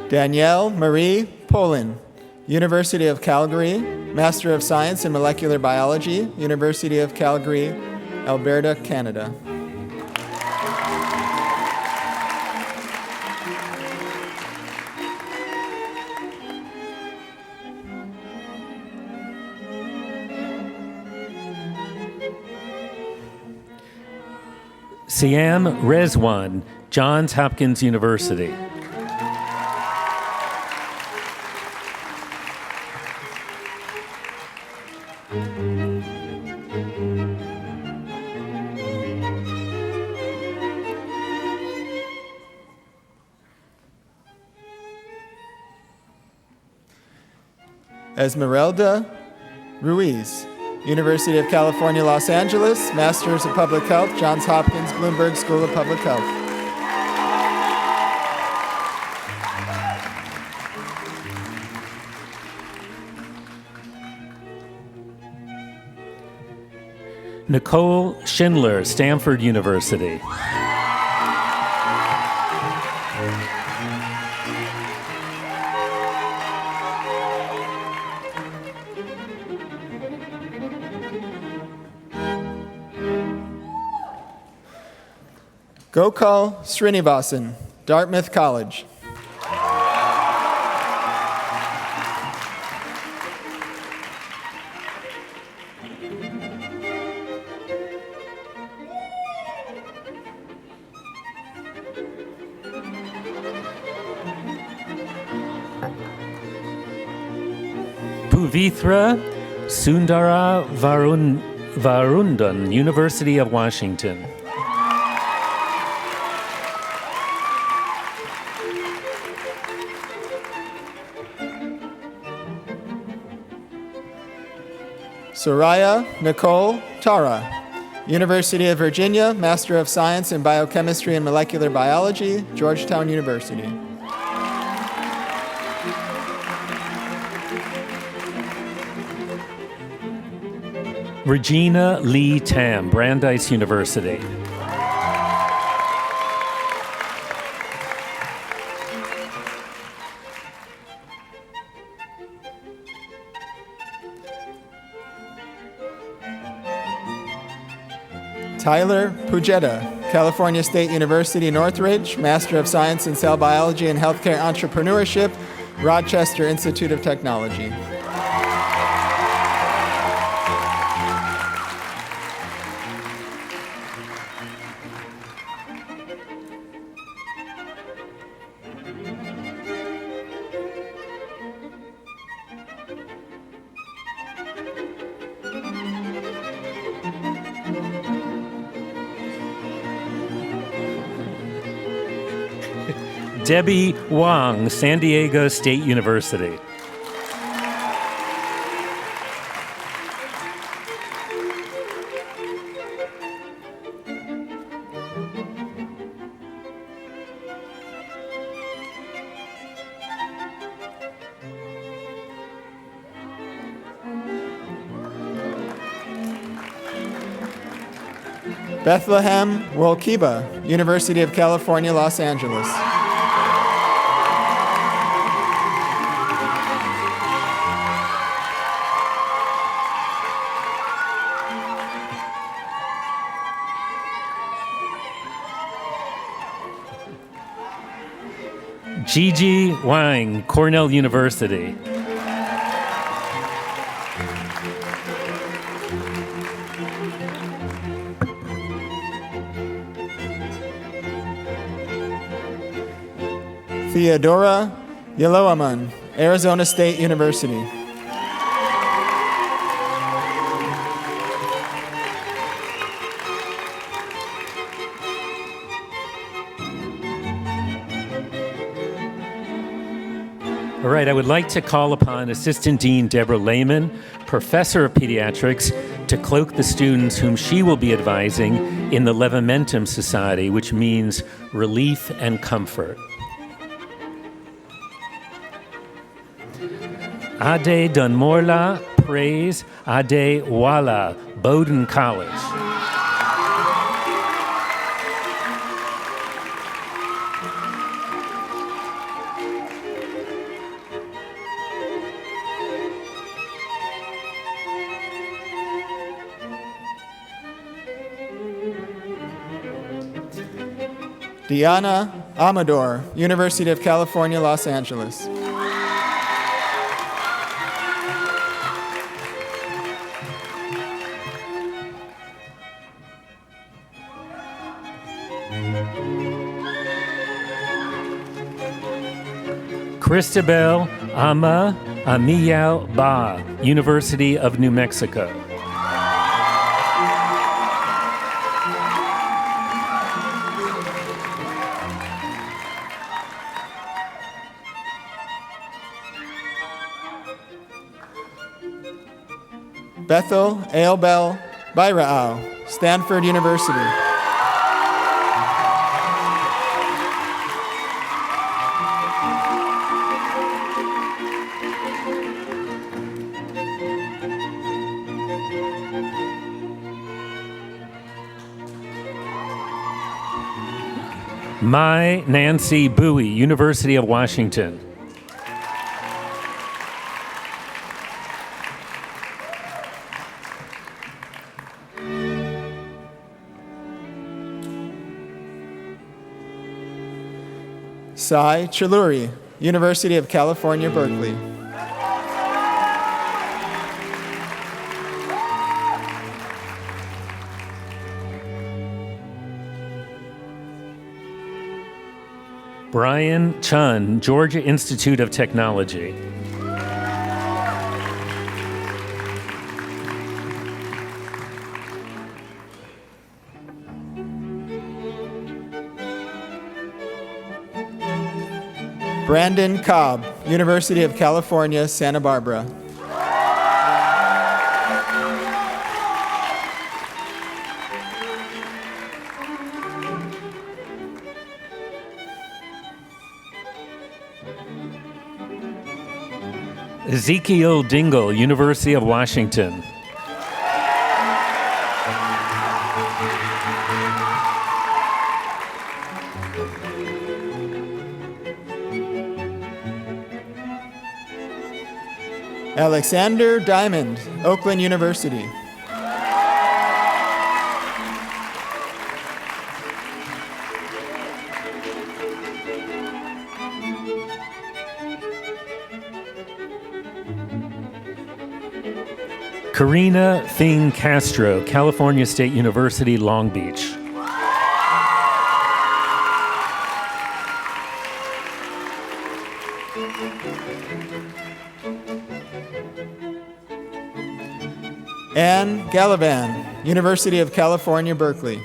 S7: Danielle Marie Polin, University of Calgary, Master of Science in Molecular Biology, University of Calgary, Alberta, Canada.
S6: Siam Rezwan, Johns Hopkins University.
S7: Esmeralda Ruiz, University of California, Los Angeles, Masters of Public Health, Johns Hopkins Bloomberg School of Public Health.
S6: Nicole Schindler, Stanford University.
S7: Gokul Srinivasan, Dartmouth College.
S6: Puvithra Sundara Varundan, University of Washington.
S7: Soraya Nicole Tara, University of Virginia, Master of Science in Biochemistry and Molecular Biology, Georgetown University.
S6: Regina Lee Tam, Brandeis University.
S7: Tyler Pujetta, California State University, Northridge, Master of Science in Cell Biology and Healthcare Entrepreneurship, Rochester Institute of Technology.
S6: Debbie Wang, San Diego State University.
S7: Bethlehem Wolkiba, University of California, Los Angeles.
S6: Gigi Wang, Cornell University.
S7: Theodora Yeloaman, Arizona State University.
S6: All right, I would like to call upon Assistant Dean Deborah Lehman, Professor of Pediatrics, to cloak the students whom she will be advising in the Levimentum Society, which means relief and comfort. Ade Dunmorla, praise Ade Wala, Bowdoin College.
S7: Diana Amador, University of California, Los Angeles.
S6: Christabel Ama Amiyao Ba, University of New Mexico.
S7: Bethel Aelbel Bairao, Stanford University.
S6: Mai Nancy Bowie, University of Washington.
S7: Sai Chiluri, University of California, Berkeley.
S6: Brian Chun, Georgia Institute of Technology.
S7: Brandon Cobb, University of California, Santa Barbara.
S6: Ezekiel Dingle, University of Washington.
S7: Alexander Diamond, Oakland University.
S6: Karina Thing Castro, California State University, Long Beach.
S7: Anne Gallivan, University of California, Berkeley.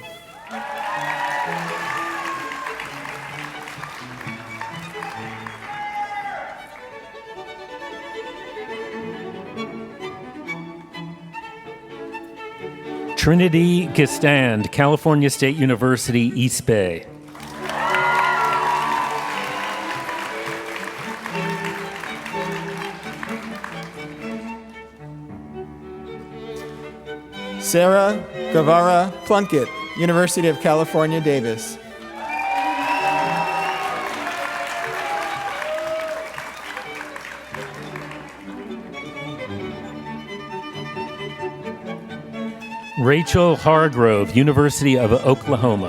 S6: Trinity Gistand, California State University, East Bay.
S7: Sarah Guevara Plunkett, University of California, Davis.
S6: Rachel Hargrove, University of Oklahoma.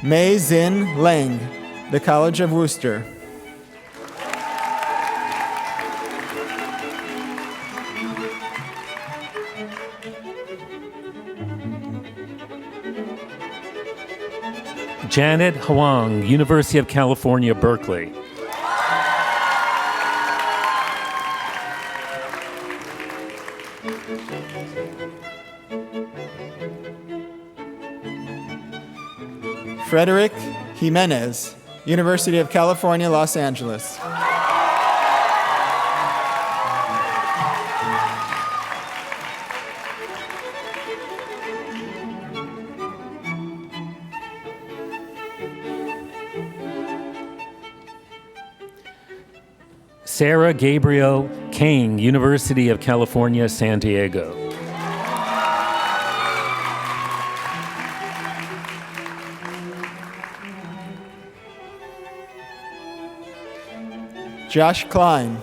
S7: Mei Zin Leng, the College of Worcester.
S6: Janet Huang, University of California, Berkeley.
S7: Frederick Jimenez, University of California, Los Angeles.
S6: Sarah Gabriel Kane, University of California, San Diego.
S7: Josh Klein,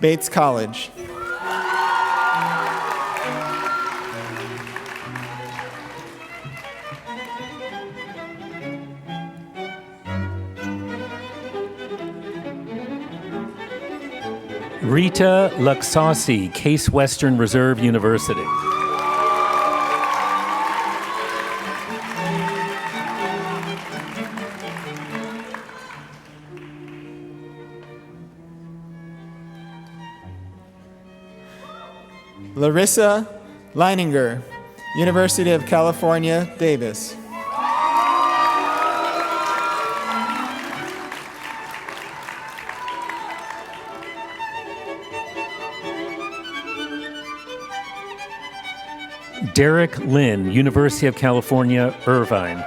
S7: Bates College.
S6: Rita Luxossi, Case Western Reserve University.
S7: Larissa Leininger, University of California, Davis.
S6: Derek Lin, University of California, Irvine.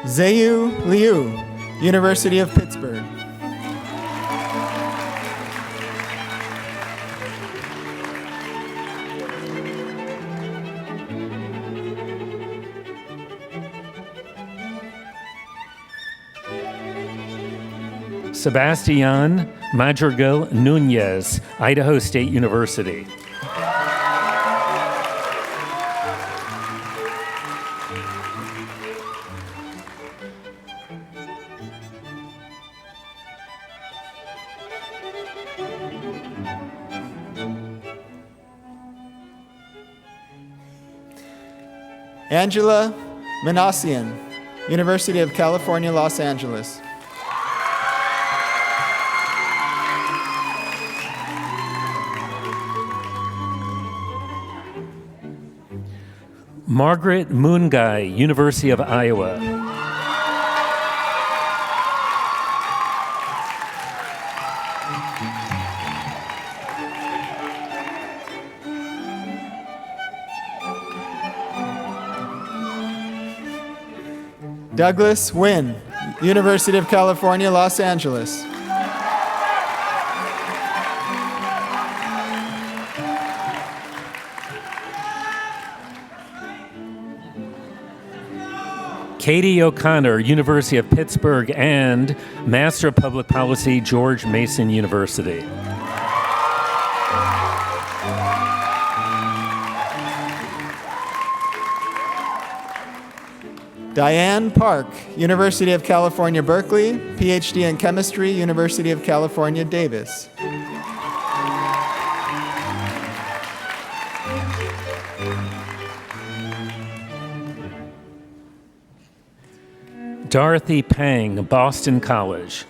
S7: Zayu Liu, University of Pittsburgh.
S6: Sebastian Madrigal Nunez, Idaho State University.
S7: Angela Manassian, University of California, Los Angeles.
S6: Margaret Moongai, University of Iowa.
S7: Douglas Nguyen, University of California, Los Angeles.
S6: Katie O'Connor, University of Pittsburgh, and Master of Public Policy, George Mason University.
S7: Diane Park, University of California, Berkeley, PhD in Chemistry, University of California, Davis.
S6: Dorothy Pang, Boston College.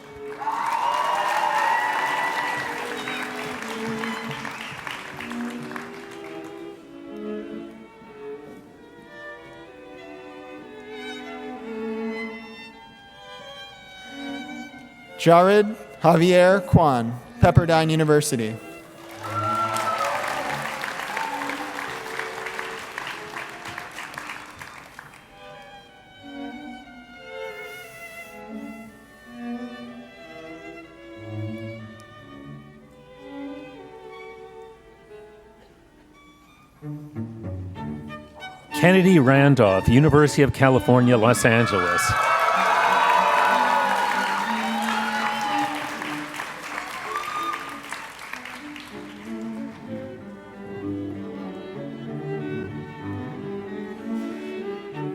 S7: Jared Javier Kwan, Pepperdine University.
S6: Kennedy Randolph, University of California, Los Angeles.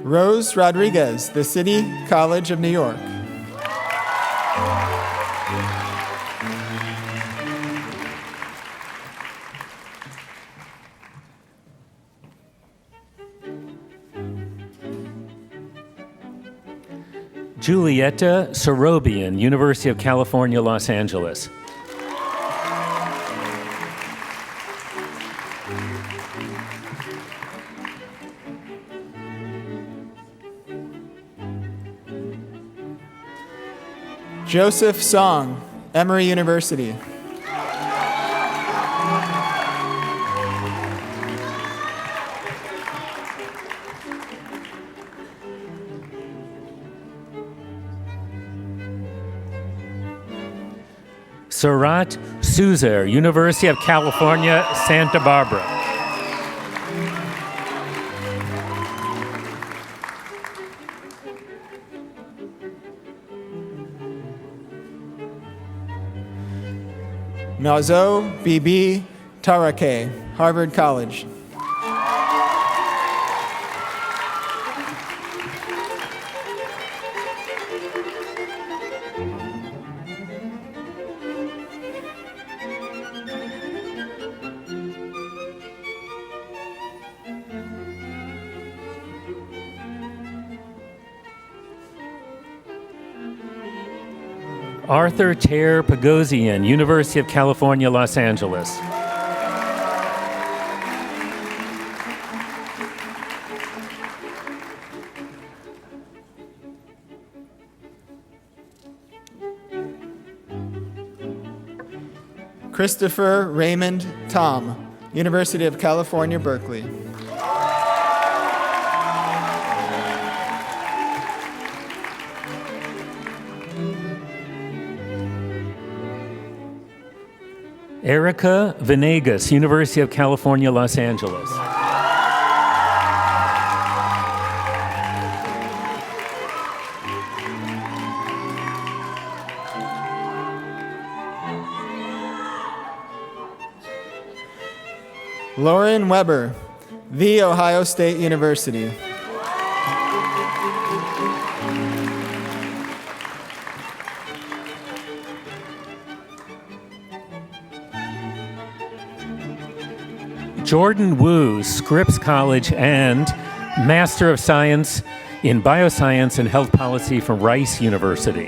S7: Rose Rodriguez, the City College of New York.
S6: Julieta Sorobian, University of California, Los Angeles.
S7: Joseph Song, Emory University.
S6: Surat Suzer, University of California, Santa Barbara.
S7: Nazo Bibi Tarake, Harvard College.
S6: Arthur Ter Pagosian, University of California, Los Angeles.
S7: Christopher Raymond Tom, University of California, Berkeley.
S6: Erica Venegas, University of California, Los Angeles.
S7: Lauren Weber, The Ohio State University.
S6: Jordan Wu, Scripps College and Master of Science in Bioscience and Health Policy from Rice University.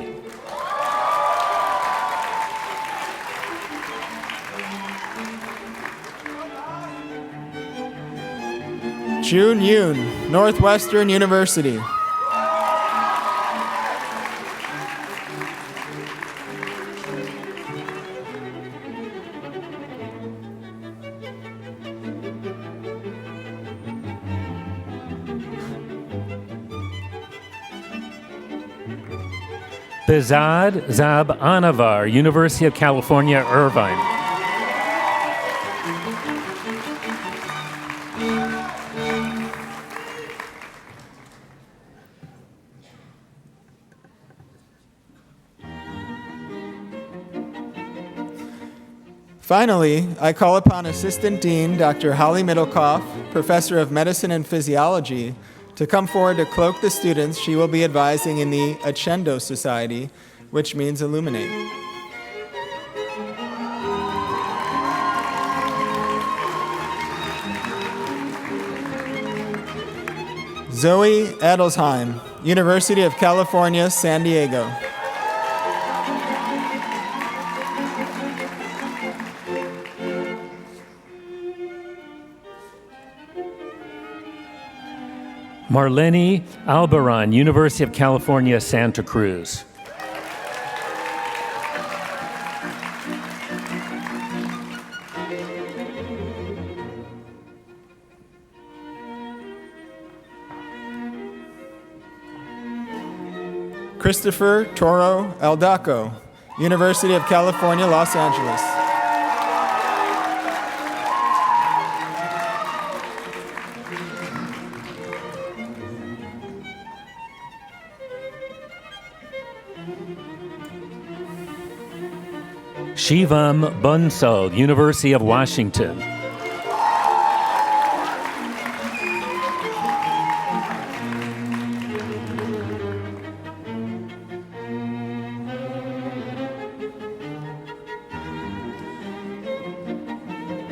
S7: Jun Yoon, Northwestern University.
S6: Behzad Zab Anavar, University of California, Irvine.
S7: Finally, I call upon Assistant Dean Dr. Holly Middlecoff, Professor of Medicine and Physiology, to come forward to cloak the students she will be advising in the Accendo Society, which means illuminate. Zoe Adelsheim, University of California, San Diego.
S6: Marlene Albaran, University of California, Santa Cruz.
S7: Christopher Toro Aldaco, University of California, Los Angeles.
S6: Shivam Bansal, University of Washington.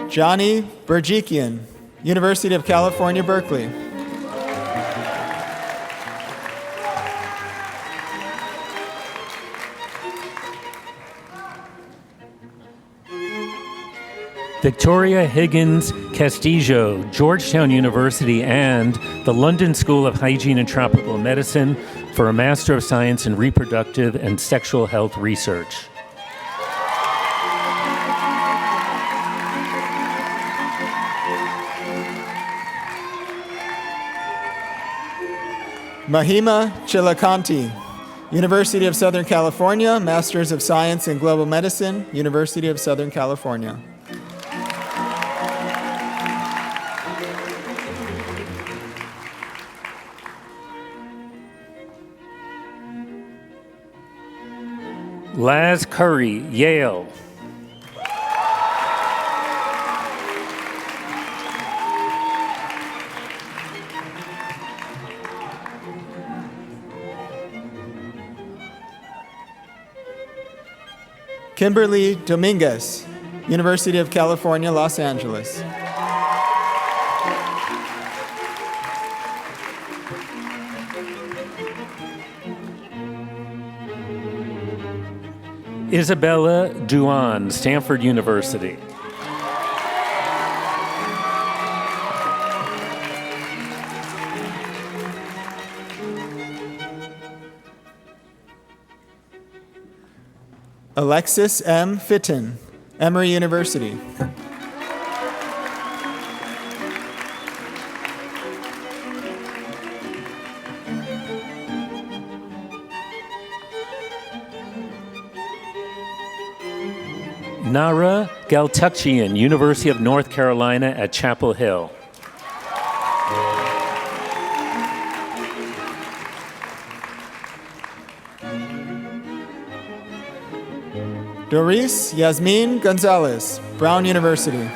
S7: Johnny Berjikian, University of California, Berkeley.
S6: Victoria Higgins Castillo, Georgetown University, and the London School of Hygiene and Tropical Medicine for a Master of Science in Reproductive and Sexual Health Research.
S7: Mahima Chilakanti, University of Southern California, Masters of Science in Global Medicine, University of Southern California.
S6: Laz Curry, Yale.
S7: Kimberly Dominguez, University of California, Los Angeles.
S6: Isabella Duan, Stanford University.
S7: Alexis M. Fitton, Emory University.
S6: Nara Galtukchian, University of North Carolina at Chapel Hill.
S7: Doris Yasmin Gonzalez, Brown University.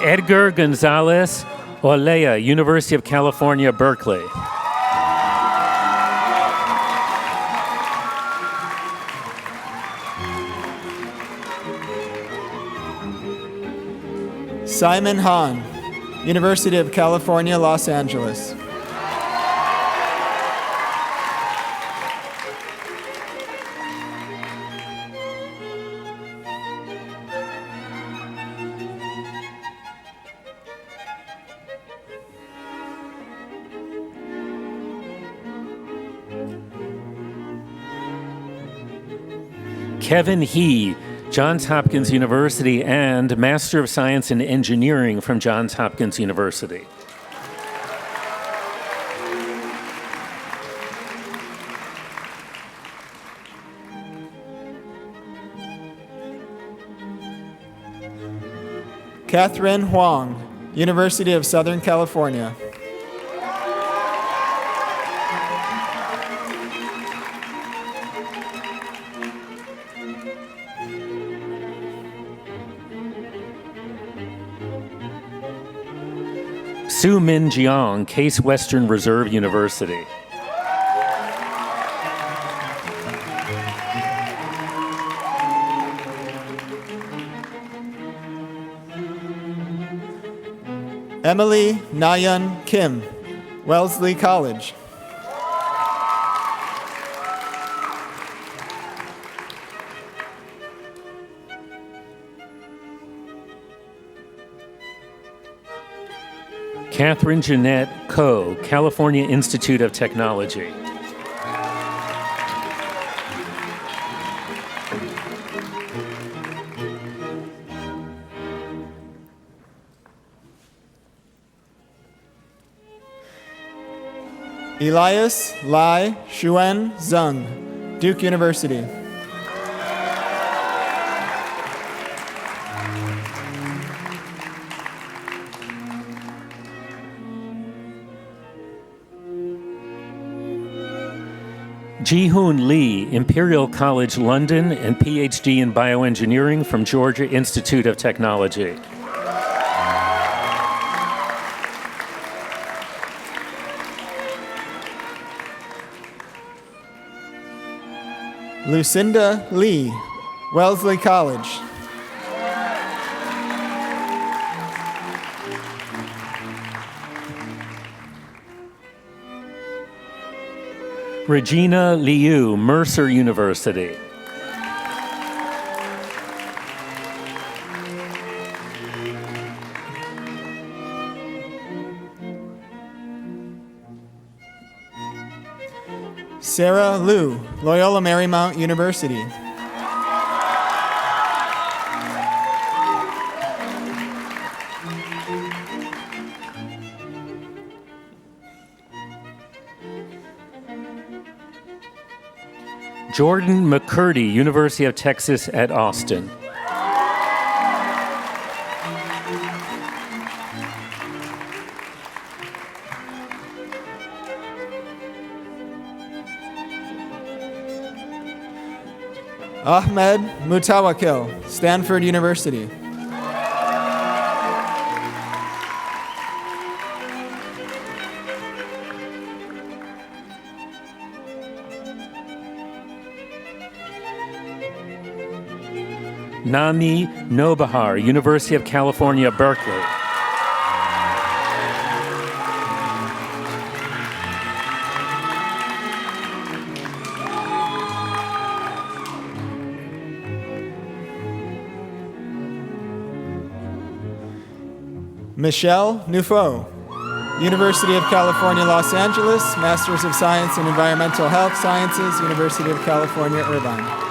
S6: Edgar Gonzalez Olea, University of California, Berkeley.
S7: Simon Hahn, University of California, Los Angeles.
S6: Kevin He, Johns Hopkins University, and Master of Science in Engineering from Johns Hopkins University.
S7: Catherine Huang, University of Southern California.
S6: Su Min Jiang, Case Western Reserve University.
S7: Emily Nayeon Kim, Wellesley College.
S6: Catherine Jeanette Ko, California Institute of Technology.
S7: Elias Lai Shuen Zeng, Duke University.
S6: Ji-Hoon Lee, Imperial College London, and PhD in Bioengineering from Georgia Institute of Technology.
S7: Lucinda Lee, Wellesley College.
S6: Regina Liu, Mercer University.
S7: Sarah Liu, Loyola Marymount University.
S6: Jordan McCurdy, University of Texas at Austin.
S7: Ahmed Mutawakil, Stanford University.
S6: Nami Nobahar, University of California, Berkeley.
S7: Michelle Nufo, University of California, Los Angeles, Masters of Science in Environmental Health Sciences, University of California, Irvine.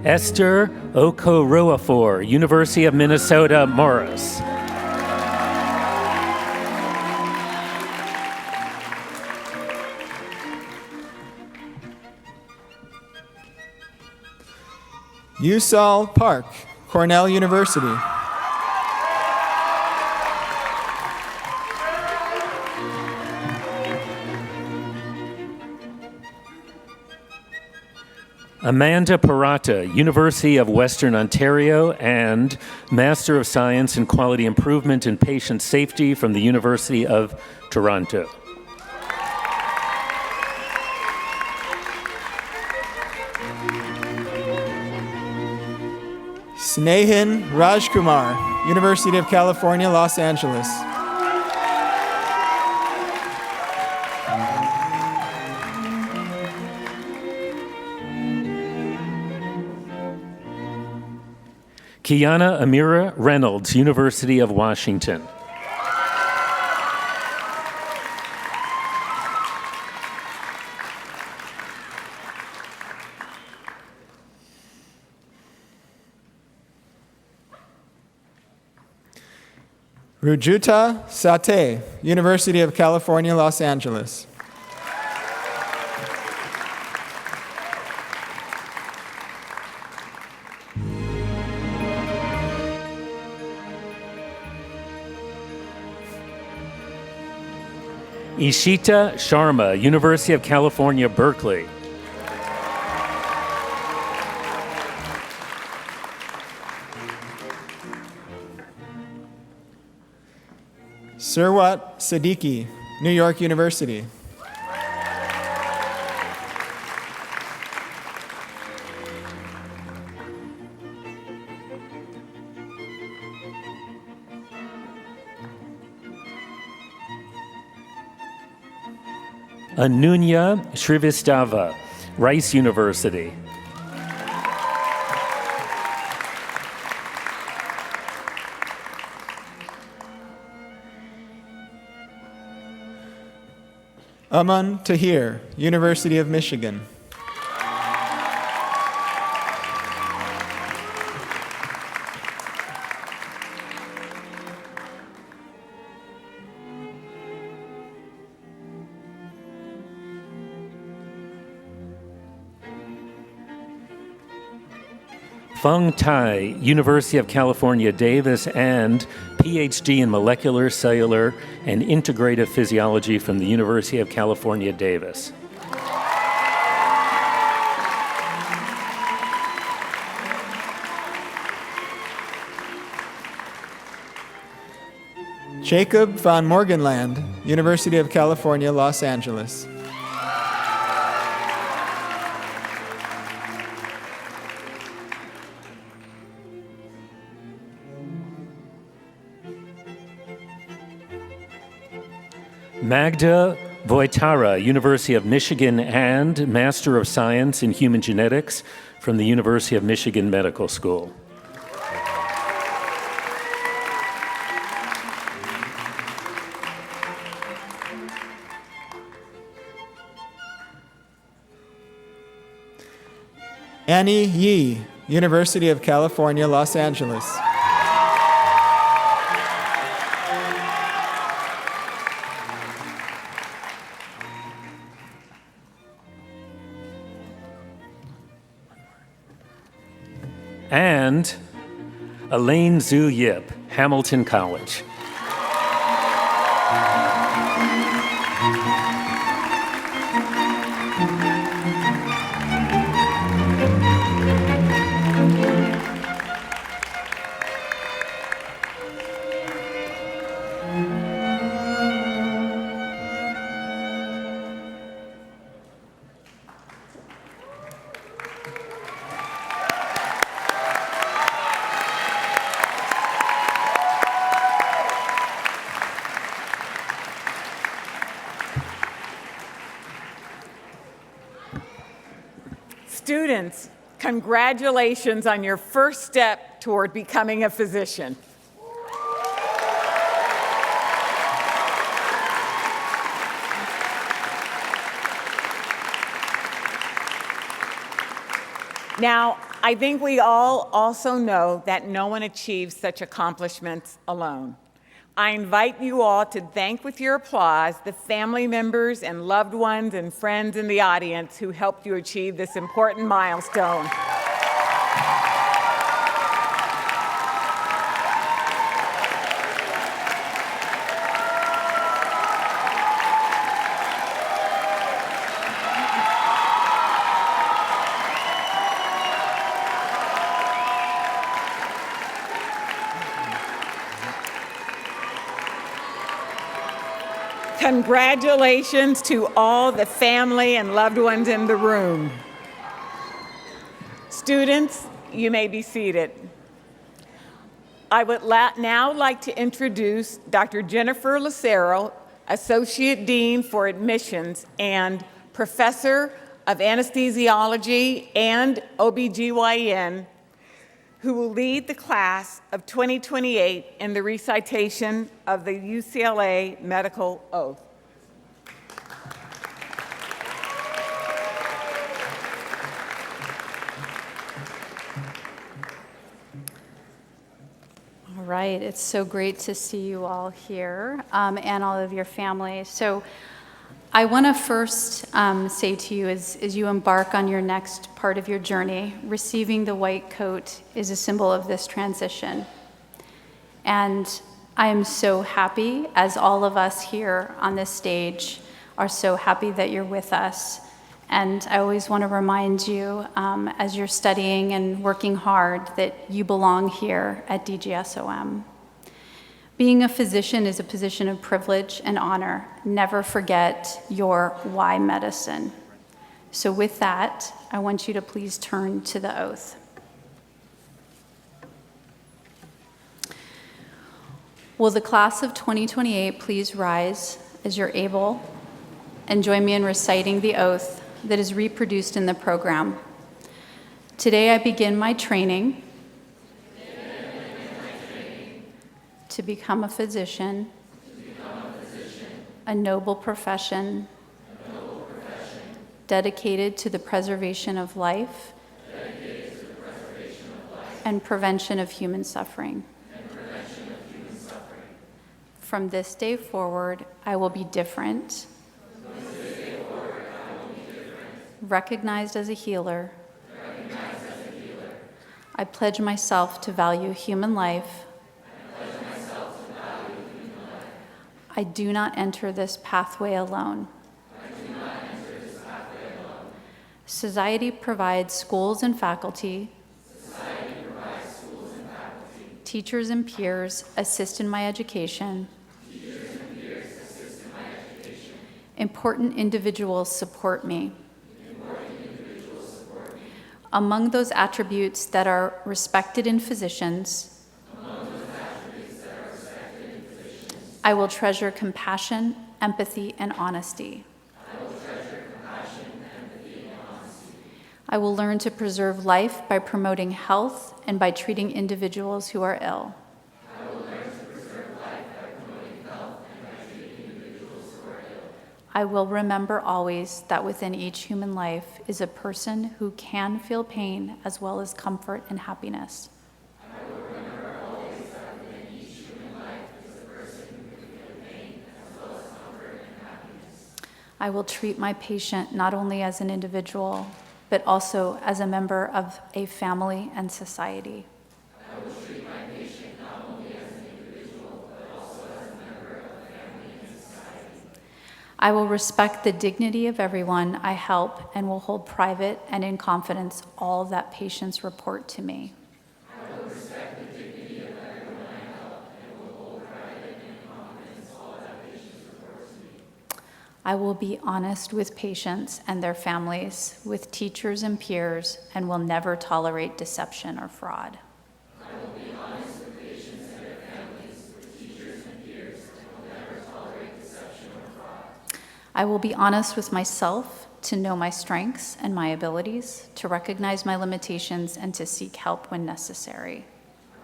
S6: Esther Okoroafor, University of Minnesota, Morris.
S7: Yusal Park, Cornell University.
S6: Amanda Parata, University of Western Ontario, and Master of Science in Quality Improvement and Patient Safety from the University of Toronto.
S7: Snehin Rajkumar, University of California, Los Angeles.
S6: Kiana Amira Reynolds, University of Washington.
S7: Rujuta Sateh, University of California, Los Angeles.
S6: Ishita Sharma, University of California, Berkeley.
S7: Surwat Siddiqui, New York University.
S6: Anunya Shrivastava, Rice University.
S7: Aman Tahir, University of Michigan.
S6: Feng Tai, University of California, Davis, and PhD in Molecular, Cellular, and Integrative Physiology from the University of California, Davis.
S7: Jacob von Morgenland, University of California, Los Angeles.
S6: Magda Voitara, University of Michigan, and Master of Science in Human Genetics from the University of Michigan Medical School.
S7: Annie Yi, University of California, Los Angeles.
S6: And Elaine Zhu Yip, Hamilton College.
S2: Students, congratulations on your first step toward becoming a physician. Now, I think we all also know that no one achieves such accomplishments alone. I invite you all to thank with your applause the family members and loved ones and friends in the audience who helped you achieve this important milestone. Congratulations to all the family and loved ones in the room. Students, you may be seated. I would now like to introduce Dr. Jennifer Lucero, Associate Dean for Admissions and Professor of Anesthesiology and OBGYN, who will lead the class of 2028 in the recitation of the UCLA Medical Oath.
S8: All right, it's so great to see you all here and all of your families. So I want to first say to you as you embark on your next part of your journey, receiving the white coat is a symbol of this transition. And I am so happy, as all of us here on this stage are so happy that you're with us. And I always want to remind you, as you're studying and working hard, that you belong here at DGSOM. Being a physician is a position of privilege and honor. Never forget your why medicine. So with that, I want you to please turn to the oath. Will the class of 2028 please rise as you're able and join me in reciting the oath that is reproduced in the program. Today I begin my training to become a physician, a noble profession, dedicated to the preservation of life, and prevention of human suffering. From this day forward, I will be different, recognized as a healer. I pledge myself to value human life. I do not enter this pathway alone. Society provides schools and faculty. Teachers and peers assist in my education. Important individuals support me. Among those attributes that are respected in physicians, I will treasure compassion, empathy, and honesty. I will learn to preserve life by promoting health and by treating individuals who are ill. I will remember always that within each human life is a person who can feel pain as well as comfort and happiness. I will treat my patient not only as an individual, but also as a member of a family and society. I will treat my patient not only as an individual, but also as a member of a family and society. I will respect the dignity of everyone I help and will hold private and in confidence all that patients report to me. I will respect the dignity of everyone I help and will hold private and in confidence all that patients report to me. I will be honest with patients and their families, with teachers and peers, and will never tolerate deception or fraud. I will be honest with patients and their families, with teachers and peers, and will never tolerate deception or fraud. I will be honest with myself to know my strengths and my abilities, to recognize my limitations, and to seek help when necessary.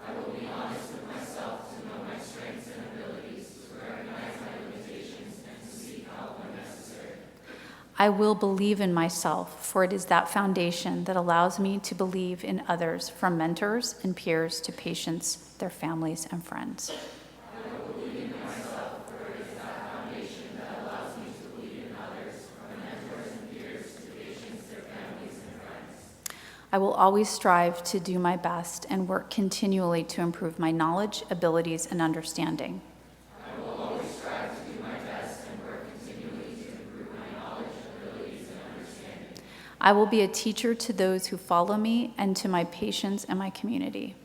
S8: I will be honest with myself to know my strengths and abilities, to recognize my limitations, and to seek help when necessary. I will believe in myself, for it is that foundation that allows me to believe in others, from mentors and peers to patients, their families, and friends. I will always strive to do my best and work continually to improve my knowledge, abilities, and understanding.
S9: I will always strive to do my best and work continually to improve my knowledge, abilities, and understanding.
S8: I will be a teacher to those who follow me and to my patients and my community.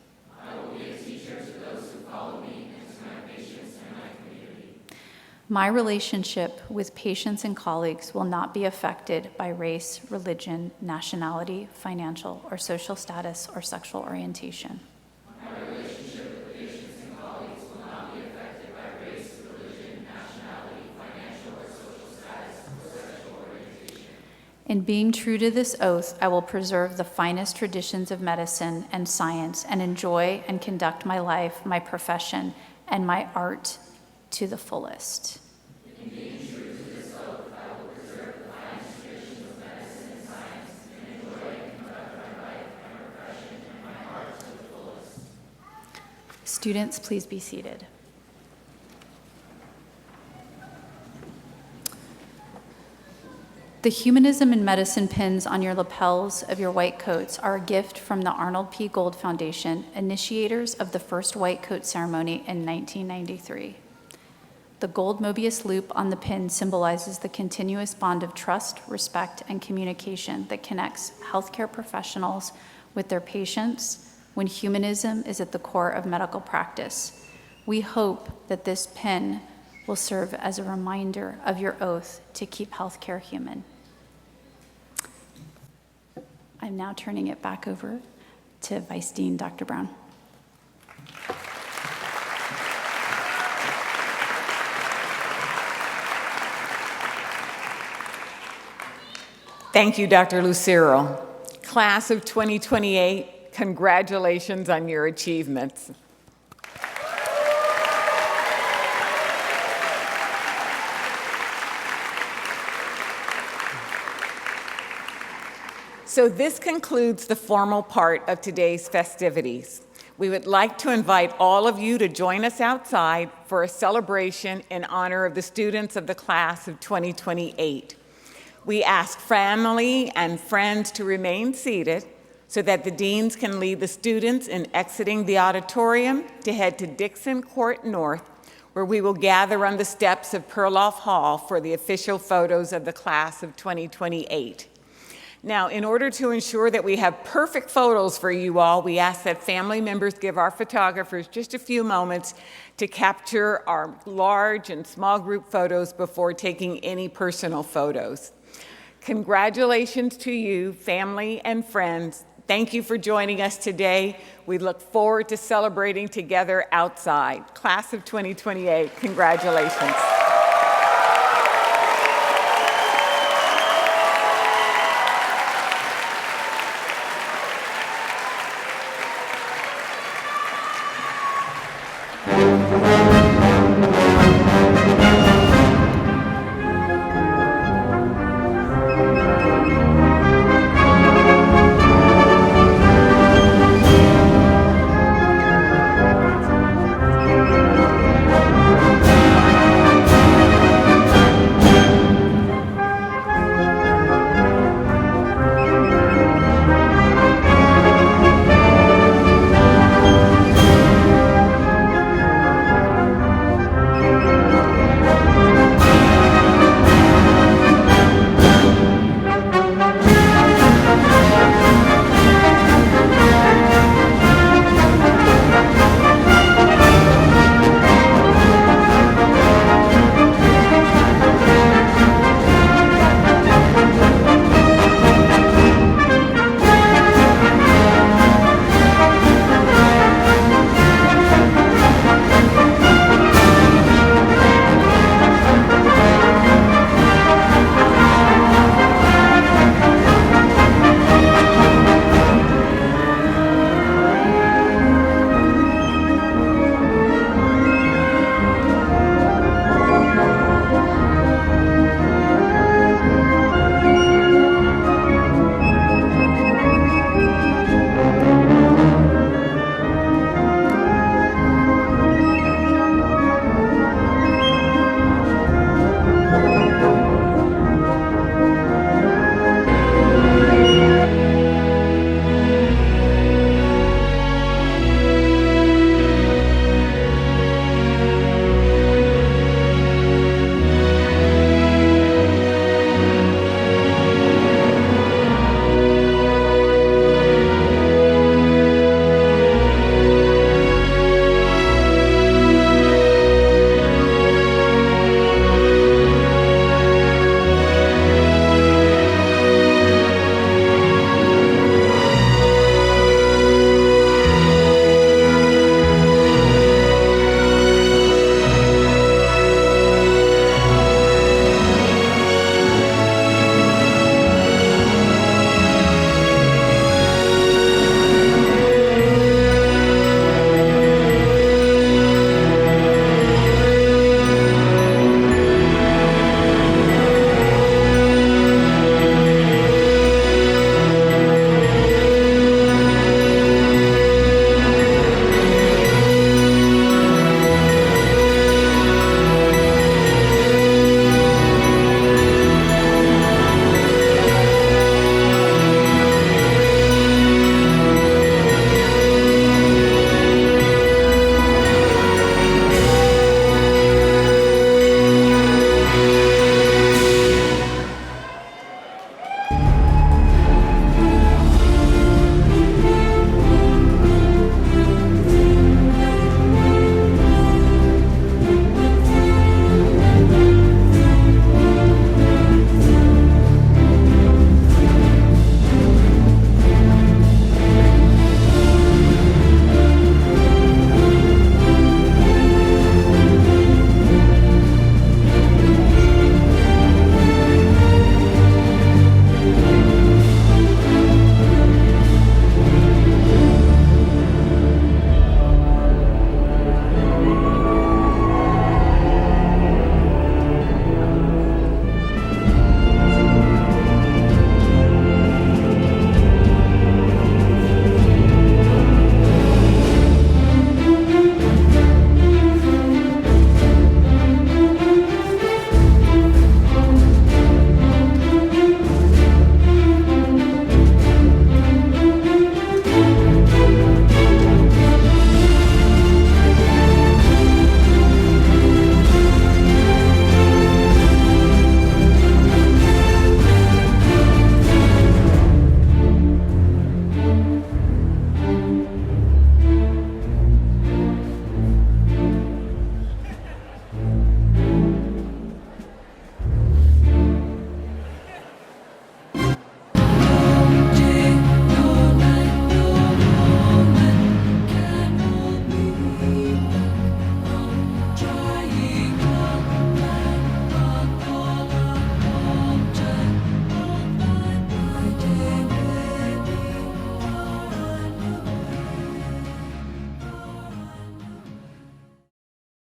S9: I will be a teacher to those who follow me and to my patients and my community.
S8: My relationship with patients and colleagues will not be affected by race, religion, nationality, financial or social status, or sexual orientation.
S9: My relationship with patients and colleagues will not be affected by race, religion, nationality, financial or social status, or sexual orientation.
S8: In being true to this oath, I will preserve the finest traditions of medicine and science and enjoy and conduct my life, my profession, and my art to the fullest.
S9: In being true to this oath, I will preserve the finest traditions of medicine and science and enjoy and conduct my life, my profession, and my art to the fullest.
S8: Students, please be seated. The Humanism in Medicine pins on your lapels of your white coats are a gift from the Arnold P. Gold Foundation, initiators of the first white coat ceremony in 1993. The gold Mobius loop on the pin symbolizes the continuous bond of trust, respect, and communication that connects healthcare professionals with their patients when humanism is at the core of medical practice. We hope that this pin will serve as a reminder of your oath to keep healthcare human. I'm now turning it back over to Vice Dean Dr. Brown.
S2: Thank you, Dr. Lucero. Class of 2028, congratulations on your achievements. So this concludes the formal part of today's festivities. We would like to invite all of you to join us outside for a celebration in honor of the students of the class of 2028. We ask family and friends to remain seated so that the deans can lead the students in exiting the auditorium to head to Dixon Court North, where we will gather on the steps of Perloff Hall for the official photos of the class of 2028. Now, in order to ensure that we have perfect photos for you all, we ask that family members give our photographers just a few moments to capture our large and small group photos before taking any personal photos. Congratulations to you, family and friends. Thank you for joining us today. We look forward to celebrating together outside. Class of 2028, congratulations.